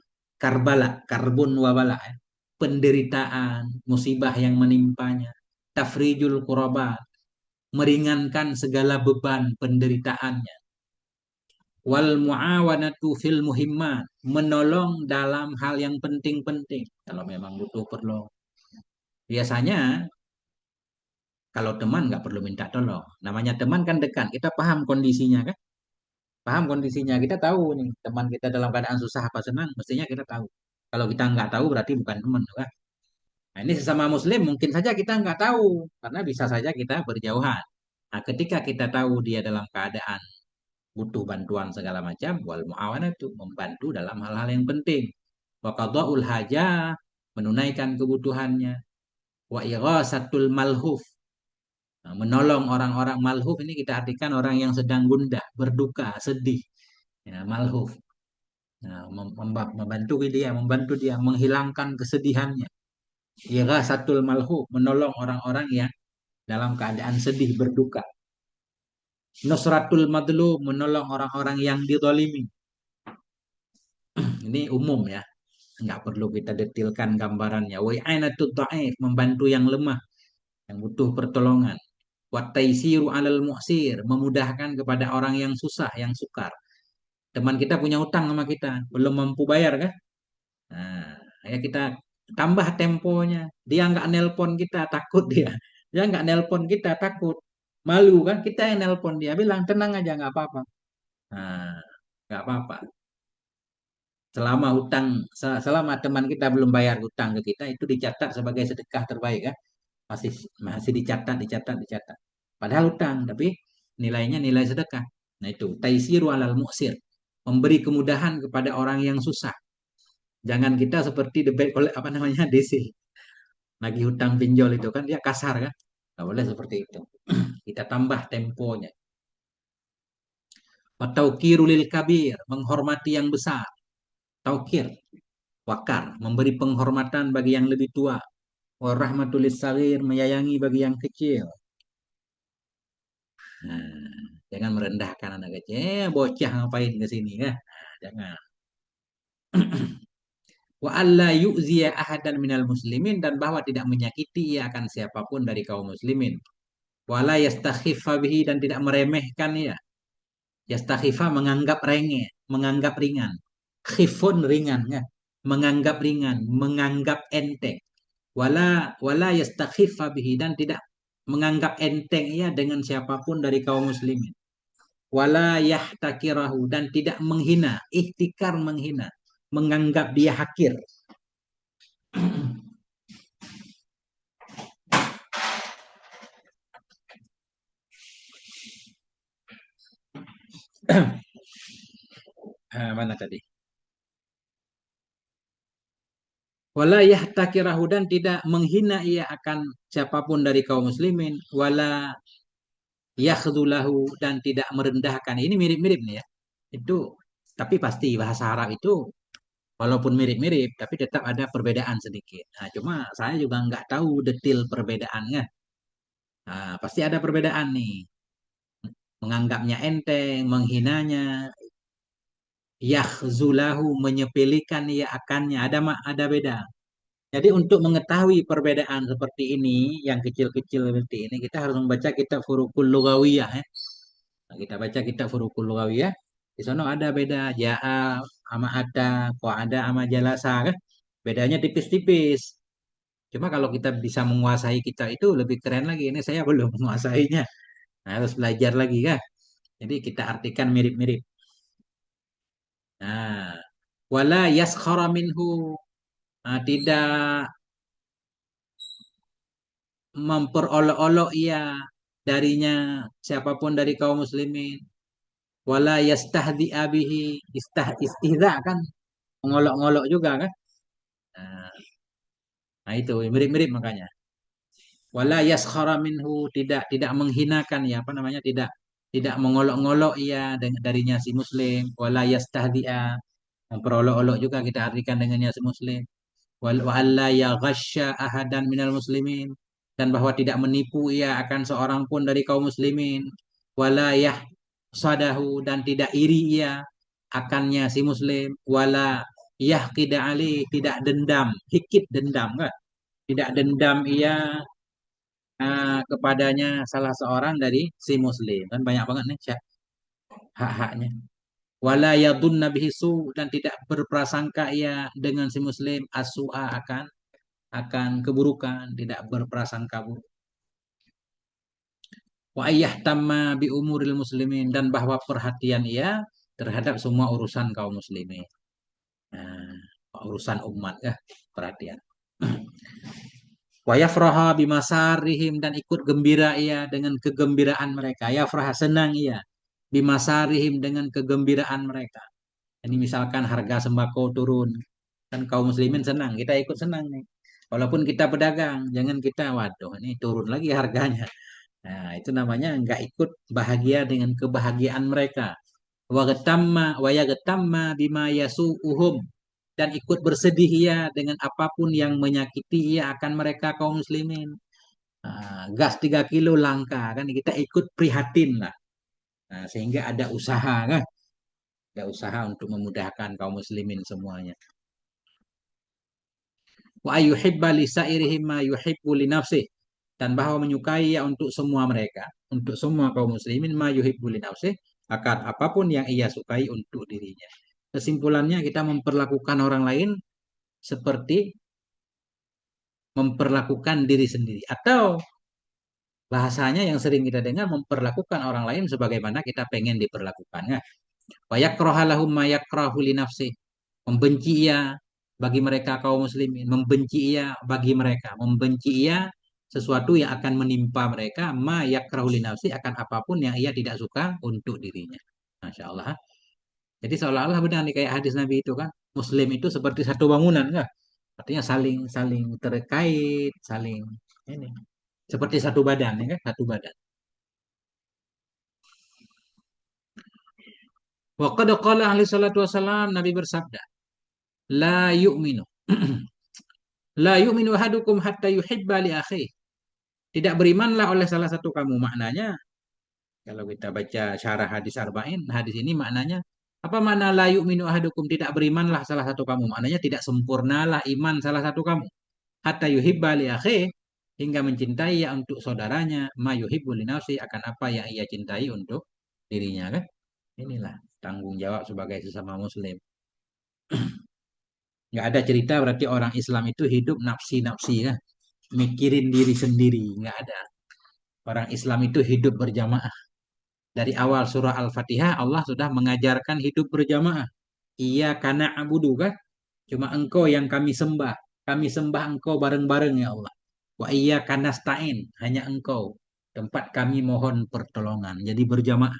Speaker 1: karbun wabala, ya. Penderitaan, musibah yang menimpanya. Tafrijul kurabat, meringankan segala beban penderitaannya. Wal muawanatu fil muhimmat, menolong dalam hal yang penting-penting kalau memang butuh perlu. Biasanya kalau teman nggak perlu minta tolong, namanya teman kan dekat, kita paham kondisinya kan, paham kondisinya, kita tahu nih teman kita dalam keadaan susah apa senang, mestinya kita tahu. Kalau kita nggak tahu berarti bukan teman kan. Nah, ini sesama muslim mungkin saja kita nggak tahu karena bisa saja kita berjauhan. Nah, ketika kita tahu dia dalam keadaan butuh bantuan segala macam, wal muawanah itu membantu dalam hal-hal yang penting. Wa qadaul hajah, menunaikan kebutuhannya. Wa ighasatul malhuf, nah, menolong orang-orang malhuf ini kita artikan orang yang sedang gundah, berduka, sedih. Ya, malhuf. Nah, membantu dia menghilangkan kesedihannya. Ighasatul malhuf, menolong orang-orang yang dalam keadaan sedih, berduka. Nusratul madlum, menolong orang-orang yang didolimi. Ini umum ya, nggak perlu kita detilkan gambarannya. Wa i'anatud dha'if, membantu yang lemah, yang butuh pertolongan. Wa taisiru 'alal mu'sir, memudahkan kepada orang yang susah, yang sukar. Teman kita punya utang sama kita, belum mampu bayar kan? Nah, ya kita tambah temponya. Dia nggak nelpon kita, takut dia. Dia nggak nelpon kita, takut. Malu kan? Kita yang nelpon dia, bilang tenang aja, nggak apa-apa. Nah, nggak apa-apa. Selama selama teman kita belum bayar hutang ke kita, itu dicatat sebagai sedekah terbaik kan? Masih masih dicatat, dicatat, dicatat. Padahal hutang, tapi nilainya nilai sedekah. Nah itu, taisiru alal mu'sir. Memberi kemudahan kepada orang yang susah. Jangan kita seperti debit oleh apa namanya DC. Lagi hutang pinjol itu kan dia kasar kan? Nggak boleh seperti itu. Kita tambah temponya. Wataukirulil kabir, menghormati yang besar. Taukir, wakar, memberi penghormatan bagi yang lebih tua. Warahmatulis salir, menyayangi bagi yang kecil. Nah, jangan merendahkan anak kecil. Bocah ngapain ke sini ya? Nah, jangan. Wa alla yu'ziya ahadan minal muslimin, dan bahwa tidak menyakiti ia akan siapapun dari kaum muslimin. Wala yastakhiffa bihi, dan tidak meremehkan ia. Yastakhifa menganggap rengeh, menganggap ringan. Khifun ringan ya. Menganggap ringan, menganggap enteng. Wala yastakhiffa bihi, dan tidak menganggap enteng ia dengan siapapun dari kaum muslimin. Wala yahtakirahu, dan tidak menghina, ihtikar menghina, menganggap dia hakir. Mana tadi? Wala yahtakirahu, dan tidak menghina ia akan siapapun dari kaum muslimin. Wala yakhdulahu, dan tidak merendahkan. Ini mirip-mirip nih ya. Itu tapi pasti bahasa Arab itu walaupun mirip-mirip tapi tetap ada perbedaan sedikit. Nah, cuma saya juga nggak tahu detail perbedaannya. Nah, pasti ada perbedaan nih. Menganggapnya enteng, menghinanya, yakhzulahu, menyepelekan ia akannya. Ada beda. Jadi untuk mengetahui perbedaan seperti ini, yang kecil-kecil seperti ini, kita harus membaca kitab Furuqul Lughawiyah ya. Nah, kita baca kitab Furuqul Lughawiyah. Di sana ada beda ja'a sama ada, kok ada sama jalasa kan. Bedanya tipis-tipis. Cuma kalau kita bisa menguasai kita itu lebih keren lagi. Ini saya belum menguasainya. Nah, harus belajar lagi kan. Jadi kita artikan mirip-mirip. Nah, wala yaskhara minhu. Nah, tidak memperolok-olok ia darinya siapapun dari kaum muslimin. Wala yastahdi abihi, istihza kan, mengolok-ngolok juga kan. Nah, nah itu mirip-mirip makanya. Wala yaskhara minhu, tidak menghinakan ya, apa namanya, tidak tidak mengolok-ngolok ia darinya si muslim. Wala yastahdi'a, memperolok-olok juga kita artikan dengannya si muslim. Wa alla yaghasya ahadan minal muslimin, dan bahwa tidak menipu ia akan seorang pun dari kaum muslimin. Wala yahsadahu, dan tidak iri ia akannya si muslim. Wala yahqida ali, tidak dendam, hikit dendam kan, tidak dendam ia kepadanya salah seorang dari si muslim. Kan banyak banget nih hak-haknya. Wala yadunna bihi dan tidak berprasangka ia dengan si muslim asua, akan keburukan, tidak berprasangka buruk. Wa ayyah tamma bi umuril muslimin, dan bahwa perhatian ia terhadap semua urusan kaum muslimin. Nah, urusan umat ya, perhatian. Wa yafraha bimasarihim, dan ikut gembira ia dengan kegembiraan mereka. Yafraha, senang ia, bimasarihim, dengan kegembiraan mereka. Ini misalkan harga sembako turun, kan kaum muslimin senang, kita ikut senang nih. Walaupun kita pedagang, jangan kita, waduh ini turun lagi harganya. Nah, itu namanya nggak ikut bahagia dengan kebahagiaan mereka. Wa yagetamma bima yasu'uhum, dan ikut bersedih ya dengan apapun yang menyakiti ya akan mereka kaum muslimin. Nah, gas 3 kilo langka kan, kita ikut prihatin lah. Nah, sehingga ada usaha kan. Ya usaha untuk memudahkan kaum muslimin semuanya. Wa ayyuhibba li sairihim ma yuhibbu li nafsih. Dan bahwa menyukai ya untuk semua mereka, untuk semua kaum muslimin ma yuhibbu li nafsih, akan apapun yang ia sukai untuk dirinya. Kesimpulannya kita memperlakukan orang lain seperti memperlakukan diri sendiri, atau bahasanya yang sering kita dengar memperlakukan orang lain sebagaimana kita pengen diperlakukan. Nah, wa yakraha lahum ma yakrahu li nafsih. Membenci ia bagi mereka kaum muslimin, membenci ia bagi mereka, membenci ia sesuatu yang akan menimpa mereka, ma yakrahu li nafsi, akan apapun yang ia tidak suka untuk dirinya. Masya Allah. Jadi seolah-olah benar nih kayak hadis Nabi itu kan, Muslim itu seperti satu bangunan, kan? Artinya saling saling terkait, saling ini seperti satu badan, ya kan? Satu badan. Wa qad qala ahli salatu wasalam, Nabi bersabda, la yu'minu. La yu'minu ahadukum hatta yuhibba li akhihi. Tidak berimanlah oleh salah satu kamu. Maknanya, kalau kita baca syarah hadis Arba'in, hadis ini maknanya, apa makna la yu'minu ahadukum? Tidak berimanlah salah satu kamu. Maknanya tidak sempurnalah iman salah satu kamu. Hatta yuhibba li akhihi, hingga mencintai ya untuk saudaranya, ma yuhibbu li nafsi, akan apa yang ia cintai untuk dirinya, kan? Inilah tanggung jawab sebagai sesama muslim. Nggak ada cerita berarti orang Islam itu hidup nafsi-nafsi, kan? Mikirin diri sendiri. Nggak ada. Orang Islam itu hidup berjamaah. Dari awal surah Al-Fatihah Allah sudah mengajarkan hidup berjamaah. Iya karena abudu, kan? Cuma engkau yang kami sembah. Kami sembah engkau bareng-bareng ya Allah. Wa iya karena stain. Hanya engkau. Tempat kami mohon pertolongan. Jadi berjamaah.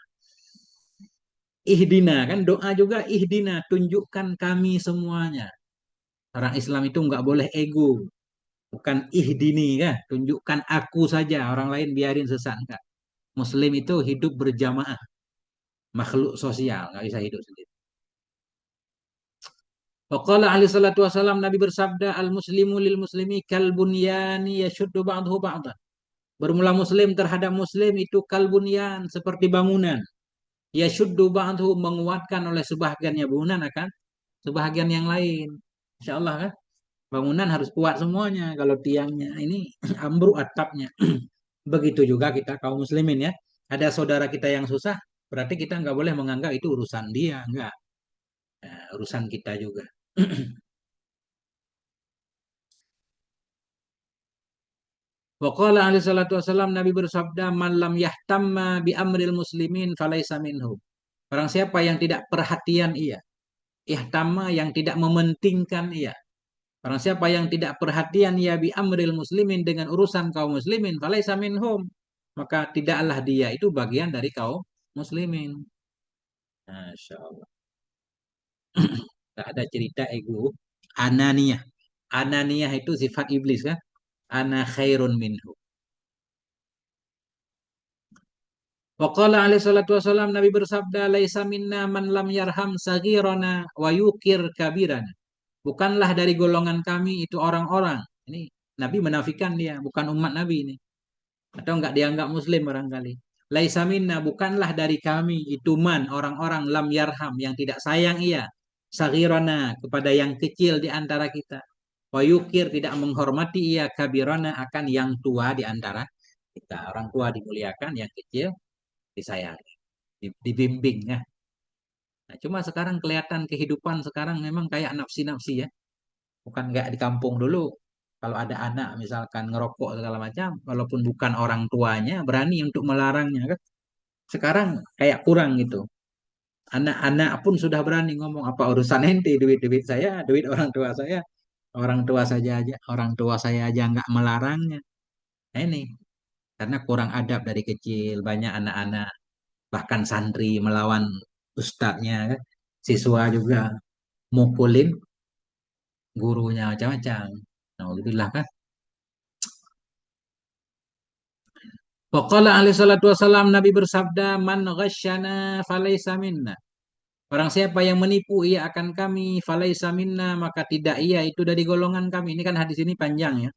Speaker 1: Ihdina, kan doa juga ihdina. Tunjukkan kami semuanya. Orang Islam itu nggak boleh ego. Bukan ihdini, kan? Tunjukkan aku saja. Orang lain biarin sesat. Enggak. Muslim itu hidup berjamaah. Makhluk sosial. Nggak bisa hidup sendiri. Waqala alaihi salatu wasalam, Nabi bersabda, al-muslimu lil muslimi kal bunyani yashuddu ba'dahu ba'dan. Bermula muslim terhadap muslim itu kal bunyan, seperti bangunan. Yashuddu ba'dahu, menguatkan oleh sebahagiannya bangunan akan sebahagian yang lain. Insyaallah, kan? Bangunan harus kuat semuanya. Kalau tiangnya ini ambruk atapnya. Begitu juga kita kaum muslimin, ya. Ada saudara kita yang susah, berarti kita nggak boleh menganggap itu urusan dia, enggak. Nah, urusan kita juga. Waqala alaihi salatu wasallam, Nabi bersabda, man lam yahtamma bi amril muslimin falaisa minhum. Barang siapa yang tidak perhatian ia, ihtamma yang tidak mementingkan ia. Barang siapa yang tidak perhatian ia bi amril muslimin, dengan urusan kaum muslimin, falaisa minhum, maka tidaklah dia itu bagian dari kaum muslimin. Masya Allah. Tak ada cerita ego. Ananiyah. Ananiyah itu sifat iblis, kan? Ana khairun minhu. Waqala alaihi salatu wasallam, Nabi bersabda, laisa minna man lam yarham sagirana wa yukir kabirana. Bukanlah dari golongan kami itu orang-orang. Ini Nabi menafikan dia, bukan umat Nabi ini. Atau enggak dianggap muslim barangkali. Laisa minna, bukanlah dari kami itu man, orang-orang lam yarham, yang tidak sayang ia. Sagirana, kepada yang kecil di antara kita. Wa yukir, tidak menghormati ia kabirana, akan yang tua di antara kita. Orang tua dimuliakan, yang kecil disayangi, dibimbing, ya. Nah, cuma sekarang kelihatan kehidupan sekarang memang kayak nafsi-nafsi, ya. Bukan kayak di kampung dulu. Kalau ada anak misalkan ngerokok segala macam, walaupun bukan orang tuanya berani untuk melarangnya, kan. Sekarang kayak kurang gitu. Anak-anak pun sudah berani ngomong, apa urusan ente, duit-duit saya, duit orang tua saya. Orang tua saya aja nggak melarangnya. Nah, ini karena kurang adab dari kecil, banyak anak-anak bahkan santri melawan ustadznya, kan. Siswa juga mukulin gurunya macam-macam. Alhamdulillah, kan. Waqala alaihi salatu wasalam, Nabi bersabda, man ghasyana falaysa minna. Orang siapa yang menipu ia akan kami, falaysa minna, maka tidak ia itu dari golongan kami. Ini kan hadis ini panjang, ya.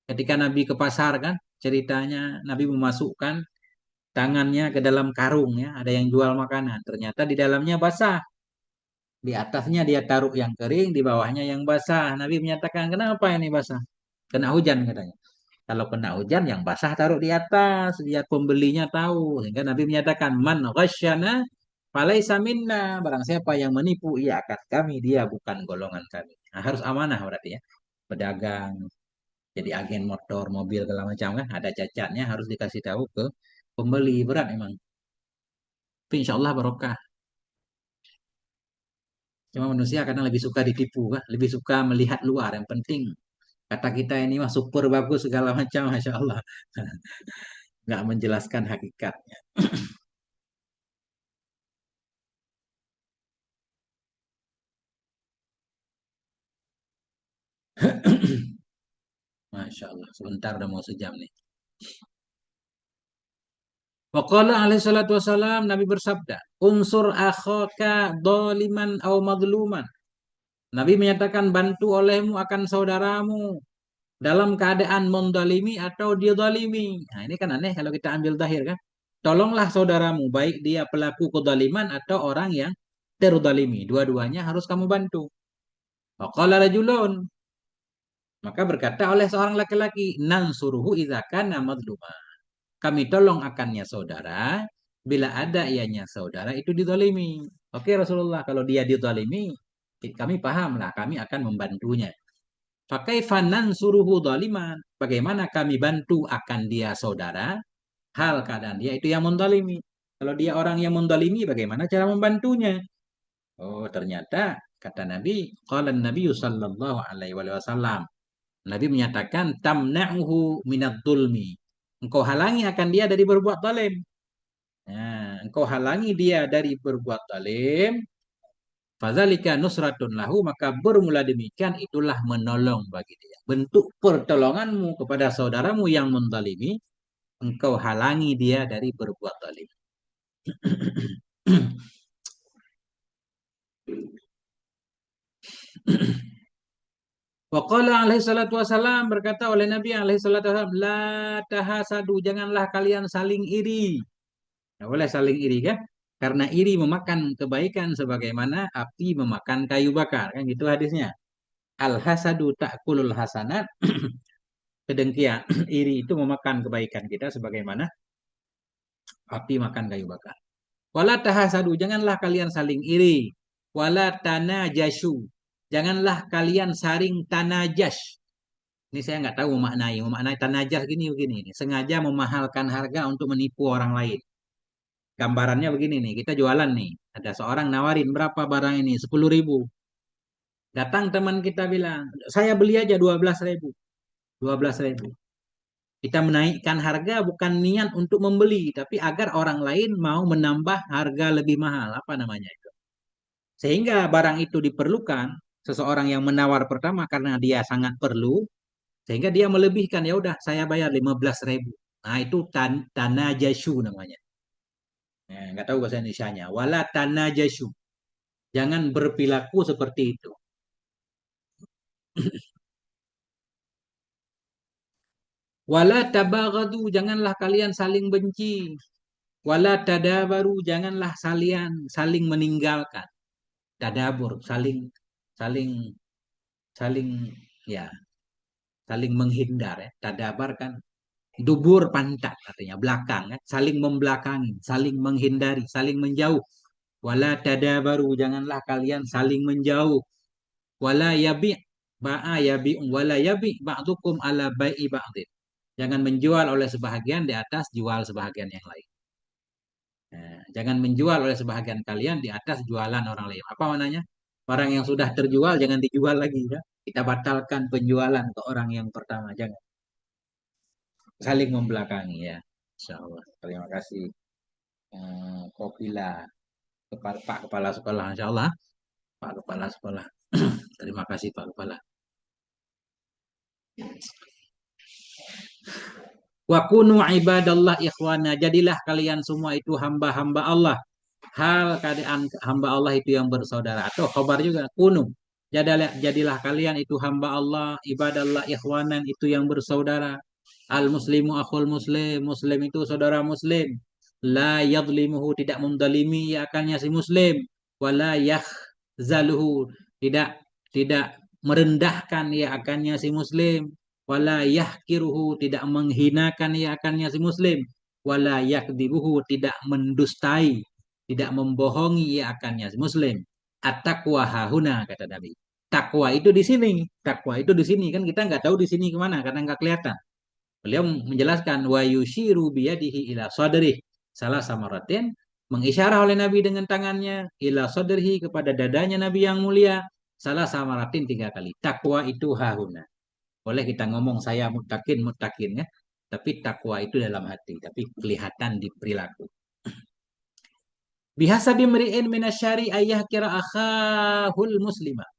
Speaker 1: Ketika Nabi ke pasar, kan, ceritanya Nabi memasukkan tangannya ke dalam karung, ya, ada yang jual makanan. Ternyata di dalamnya basah. Di atasnya dia taruh yang kering, di bawahnya yang basah. Nabi menyatakan, kenapa ini basah? Kena hujan katanya. Kalau kena hujan, yang basah taruh di atas, biar pembelinya tahu. Sehingga Nabi menyatakan, man ghasyana falaisa minna. Barang siapa yang menipu, ia akan kami, dia bukan golongan kami. Nah, harus amanah berarti ya. Pedagang, jadi agen motor, mobil, segala macam kan. Ada cacatnya, harus dikasih tahu ke pembeli. Berat memang. Tapi insya Allah barokah. Cuma manusia kadang lebih suka ditipu, kan? Lebih suka melihat luar. Yang penting kata kita ini mah super bagus segala macam, masya Allah. Nggak menjelaskan hakikatnya. Masya Allah. Sebentar udah mau sejam nih. Waqala alaihi salatu wassalam, Nabi bersabda, unsur akhaka doliman au madluman. Nabi menyatakan bantu olehmu akan saudaramu dalam keadaan mendalimi atau dia dalimi. Nah ini kan aneh kalau kita ambil zahir kan. Tolonglah saudaramu, baik dia pelaku kedaliman atau orang yang terdalimi. Dua-duanya harus kamu bantu. Waqala rajulun. Maka berkata oleh seorang laki-laki, nansuruhu idza kana madluma. Kami tolong akannya saudara bila ada ianya saudara itu didolimi. Oke Rasulullah, kalau dia didolimi, kami paham lah, kami akan membantunya. Pakai fanan suruhu doliman. Bagaimana kami bantu akan dia saudara, hal keadaan dia itu yang mendolimi. Kalau dia orang yang mendolimi, bagaimana cara membantunya? Oh ternyata kata Nabi, qala Nabi sallallahu alaihi wasallam. Nabi menyatakan tamna'uhu minad dulmi. Engkau halangi akan dia dari berbuat zalim. Nah, engkau halangi dia dari berbuat zalim, fadzalika nusratun lahu, maka bermula demikian itulah menolong bagi dia. Bentuk pertolonganmu kepada saudaramu yang menzalimi, engkau halangi dia dari berbuat zalim. Waqala alaihi salatu wasalam, berkata oleh Nabi alaihi salatu wasalam, la tahasadu, janganlah kalian saling iri. Nah, boleh saling iri kan? Karena iri memakan kebaikan sebagaimana api memakan kayu bakar. Kan gitu hadisnya. Al hasadu ta'kulul hasanat. Kedengkian, iri itu memakan kebaikan kita sebagaimana api makan kayu bakar. Wala tahasadu, janganlah kalian saling iri. Wala tanajashu, janganlah kalian saling tanajas. Ini saya nggak tahu memaknai. Memaknai tanajas gini begini. Sengaja memahalkan harga untuk menipu orang lain. Gambarannya begini nih, kita jualan nih. Ada seorang nawarin berapa barang ini, 10.000. Datang teman kita bilang, saya beli aja 12.000. 12.000. Kita menaikkan harga bukan niat untuk membeli, tapi agar orang lain mau menambah harga lebih mahal. Apa namanya itu? Sehingga barang itu diperlukan, seseorang yang menawar pertama karena dia sangat perlu, sehingga dia melebihkan, ya udah saya bayar 15.000. Nah itu tanah jasu namanya. Nah, nggak tahu bahasa Indonesianya. Wala tanah jasu. Jangan berperilaku seperti itu. Wala tabagadu, janganlah kalian saling benci. Wala tadabaru, janganlah saling meninggalkan. Tadabur, saling saling saling ya, saling menghindar ya. Tadabar kan dubur pantat artinya belakang ya. Saling membelakangi, saling menghindari, saling menjauh. Wala tadabaru, janganlah kalian saling menjauh. Wala yabi ba'a yabi wala yabi ba'dukum ala bai'i ba'din. Jangan menjual oleh sebahagian di atas jual sebahagian yang lain. Nah, jangan menjual oleh sebahagian kalian di atas jualan orang lain. Apa maknanya? Barang yang sudah terjual jangan dijual lagi ya. Kita batalkan penjualan ke orang yang pertama. Jangan saling membelakangi ya. Insya Allah. Terima kasih. Kopila Pak Kepala Sekolah. Insya Allah. Pak Kepala Sekolah. Terima kasih Pak Kepala. Wa kunu ibadallah ikhwana. Jadilah kalian semua itu hamba-hamba Allah. Hal keadaan hamba Allah itu yang bersaudara. Atau khabar juga. Kunu. Jadilah kalian itu hamba Allah. Ibadallah ikhwanan itu yang bersaudara. Al muslimu akhul muslim. Muslim itu saudara muslim. La yadlimuhu, tidak mendalimi ya akannya si muslim. Wala yakh zaluhu, tidak tidak merendahkan ia akannya si muslim, wala yahkiruhu, tidak menghinakan ia akannya si muslim, wala yakdibuhu, tidak mendustai, tidak membohongi ia akannya si muslim. At-taqwa hahuna, kata Nabi. Takwa itu di sini, takwa itu di sini, kan kita nggak tahu di sini kemana karena nggak kelihatan. Beliau menjelaskan wa yushiru biyadihi ila sadrih. Salah samaratin, mengisyarah oleh Nabi dengan tangannya ila sadrihi, kepada dadanya Nabi yang mulia. Salah samaratin 3 kali. Takwa itu hahuna. Boleh kita ngomong saya mutakin mutakin ya. Tapi takwa itu dalam hati, tapi kelihatan di perilaku. Bihasa bimri'in minasyari ayah kira akhahul muslimah.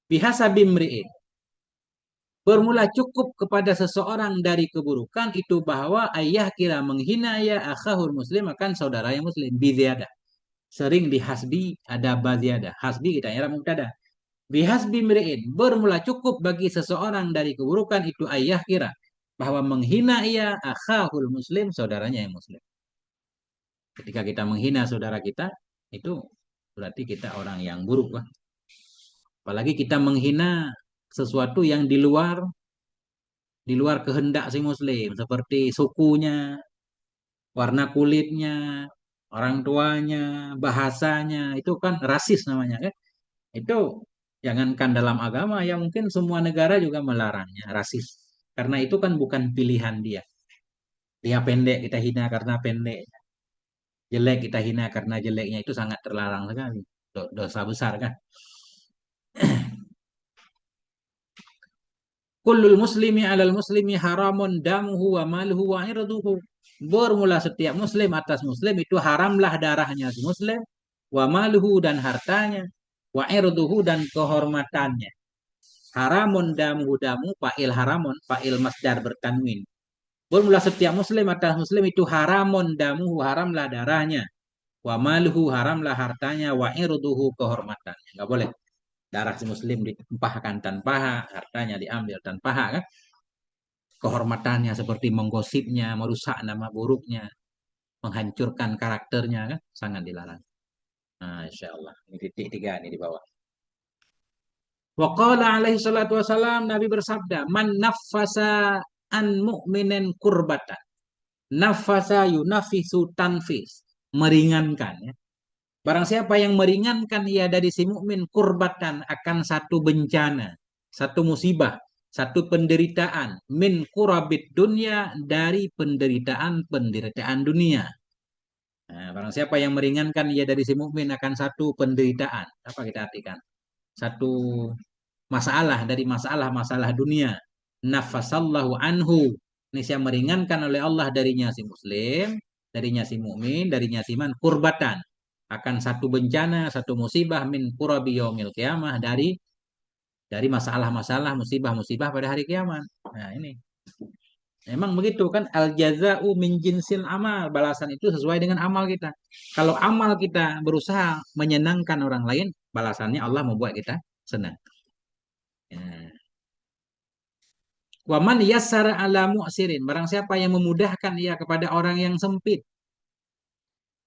Speaker 1: Bihasa bimri'in. Bermula cukup kepada seseorang dari keburukan itu bahwa ayah kira menghina ya akhahul muslim, akan saudara yang muslim. Biziadah. Sering di hasbi ada baziadah. Hasbi kita era mubtada. Bihasbi mri'in. Bermula cukup bagi seseorang dari keburukan itu ayah kira bahwa menghina ia akhahul muslim, saudaranya yang muslim. Ketika kita menghina saudara kita, itu berarti kita orang yang buruk, lah. Apalagi kita menghina sesuatu yang di luar kehendak si muslim, seperti sukunya, warna kulitnya, orang tuanya, bahasanya, itu kan rasis namanya kan. Itu jangankan dalam agama, ya mungkin semua negara juga melarangnya rasis. Karena itu kan bukan pilihan dia. Dia pendek, kita hina karena pendek. Jelek, kita hina karena jeleknya, itu sangat terlarang sekali. Dosa besar kan. Kullul muslimi alal muslimi haramun damuhu wa maluhu wa irduhu. Bermula setiap muslim atas muslim itu haramlah darahnya si muslim, wa maluhu dan hartanya, wa irduhu dan kehormatannya. Haramun damuhu, damu fa'il haramun, fa'il masdar bertanwin. Bermula setiap muslim atas muslim itu haramun damuhu, haramlah darahnya, wa maluhu, haramlah hartanya, wa irduhu, kehormatannya. Enggak boleh darah si muslim ditumpahkan tanpa hak, hartanya diambil tanpa hak kan? Kehormatannya seperti menggosipnya, merusak nama buruknya, menghancurkan karakternya kan? Sangat dilarang. Nah, insya Allah. Ini titik 3 ini di bawah. Waqala alaihi salatu wasalam, Nabi bersabda, man nafasa an mu'minin kurbatan. Nafasa yunafisu tanfis. Meringankan ya. Barang siapa yang meringankan ia dari si mukmin kurbatan, akan satu bencana, satu musibah, satu penderitaan, min kurabit dunia, dari penderitaan dunia. Nah, barang siapa yang meringankan ia dari si mukmin akan satu penderitaan, apa kita artikan? Satu masalah dari masalah-masalah dunia. Nafasallahu anhu. Ini saya meringankan oleh Allah darinya si muslim, darinya si mukmin, darinya si man, kurbatan, akan satu bencana, satu musibah, min kurabi yaumil kiamah, dari masalah-masalah, musibah-musibah pada hari kiamat. Nah, ini emang begitu kan, al jazau min jinsil amal, balasan itu sesuai dengan amal kita. Kalau amal kita berusaha menyenangkan orang lain, balasannya Allah membuat kita senang. Ya. Waman yassara ala mu'sirin. Barang siapa yang memudahkan ia kepada orang yang sempit.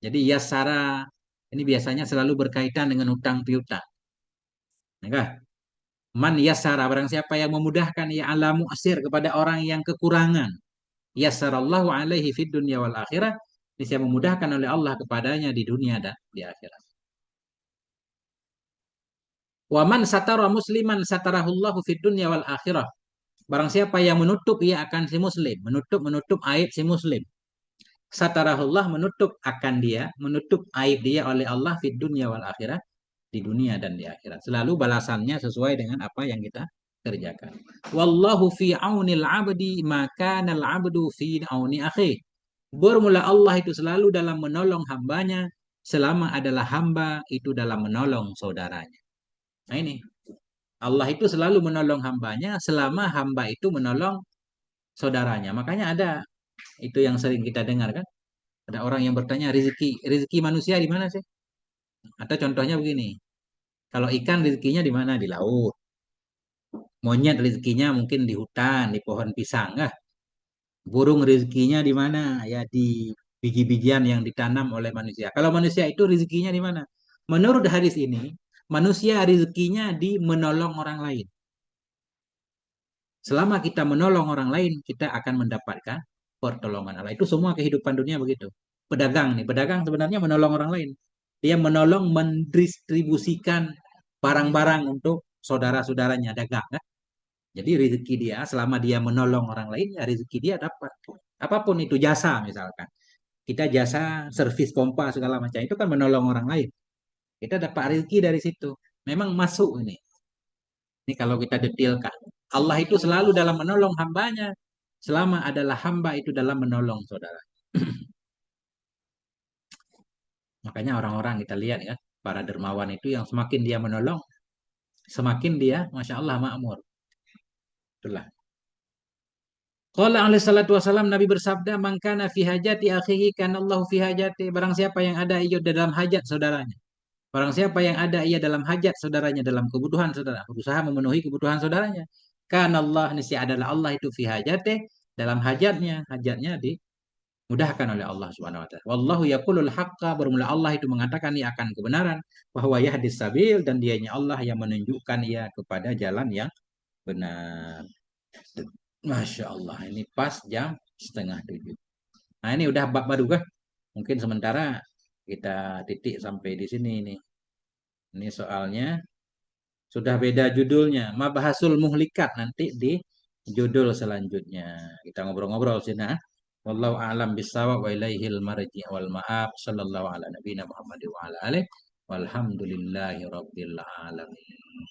Speaker 1: Jadi yassara ini biasanya selalu berkaitan dengan utang piutang. Ya, man yassara, barang siapa yang memudahkan ia ala mu'sir, kepada orang yang kekurangan. Yassarallahu alaihi fid dunya wal akhirah. Ini saya memudahkan oleh Allah kepadanya di dunia dan di akhirat. Waman satara musliman satarahullahu fid dunya wal akhirah. Barang siapa yang menutup ia akan si muslim, menutup aib si muslim. Satarahullah, menutup akan dia, menutup aib dia oleh Allah di dunia wal akhirat, di dunia dan di akhirat. Selalu balasannya sesuai dengan apa yang kita kerjakan. Wallahu fi aunil abdi maka nal abdu fi auni akhi. Bermula Allah itu selalu dalam menolong hambanya selama adalah hamba itu dalam menolong saudaranya. Nah ini, Allah itu selalu menolong hambanya selama hamba itu menolong saudaranya. Makanya ada itu yang sering kita dengar kan. Ada orang yang bertanya, rezeki manusia di mana sih? Atau contohnya begini, kalau ikan rezekinya di mana? Di laut. Monyet rezekinya mungkin di hutan, di pohon pisang, kah? Burung rezekinya di mana? Ya di biji-bijian yang ditanam oleh manusia. Kalau manusia itu rezekinya di mana? Menurut hadis ini, Manusia rezekinya di menolong orang lain. Selama kita menolong orang lain, kita akan mendapatkan pertolongan Allah. Itu semua kehidupan dunia begitu. Pedagang nih, pedagang sebenarnya menolong orang lain. Dia menolong mendistribusikan barang-barang untuk saudara-saudaranya dagang kan. Jadi rezeki dia selama dia menolong orang lain, ya rezeki dia dapat. Apapun itu jasa misalkan. Kita jasa servis pompa segala macam itu kan menolong orang lain. Kita dapat rezeki dari situ. Memang masuk ini. Ini kalau kita detilkan. Allah itu selalu dalam menolong hambanya. Selama adalah hamba itu dalam menolong saudara. Makanya orang-orang kita lihat ya, para dermawan itu yang semakin dia menolong, semakin dia, Masya Allah, makmur. Itulah. Qala alaihi salatu wasalam, Nabi bersabda, "Man kana fi hajati akhihi kana Allahu fi hajati." Barang siapa yang ada ia dalam hajat saudaranya. Barang siapa yang ada ia dalam hajat saudaranya, dalam kebutuhan saudara, berusaha memenuhi kebutuhan saudaranya. Karena Allah niscaya adalah Allah itu fi hajate, dalam hajatnya, hajatnya dimudahkan oleh Allah Subhanahu wa taala. Wallahu yaqulul haqqa, bermula Allah itu mengatakan ia akan kebenaran, bahwa yahdis sabil, dan dianya Allah yang menunjukkan ia kepada jalan yang benar. Masya Allah, ini pas jam setengah 7. Nah ini udah bab baru kah? Mungkin sementara kita titik sampai di sini nih. Ini soalnya sudah beda judulnya. Mabahasul Muhlikat nanti di judul selanjutnya. Kita ngobrol-ngobrol sih nah. Wallahu a'lam bissawab wa ilaihil marji wal ma'ab. Sallallahu ala nabiyina Muhammad wa ala alihi walhamdulillahi rabbil alamin.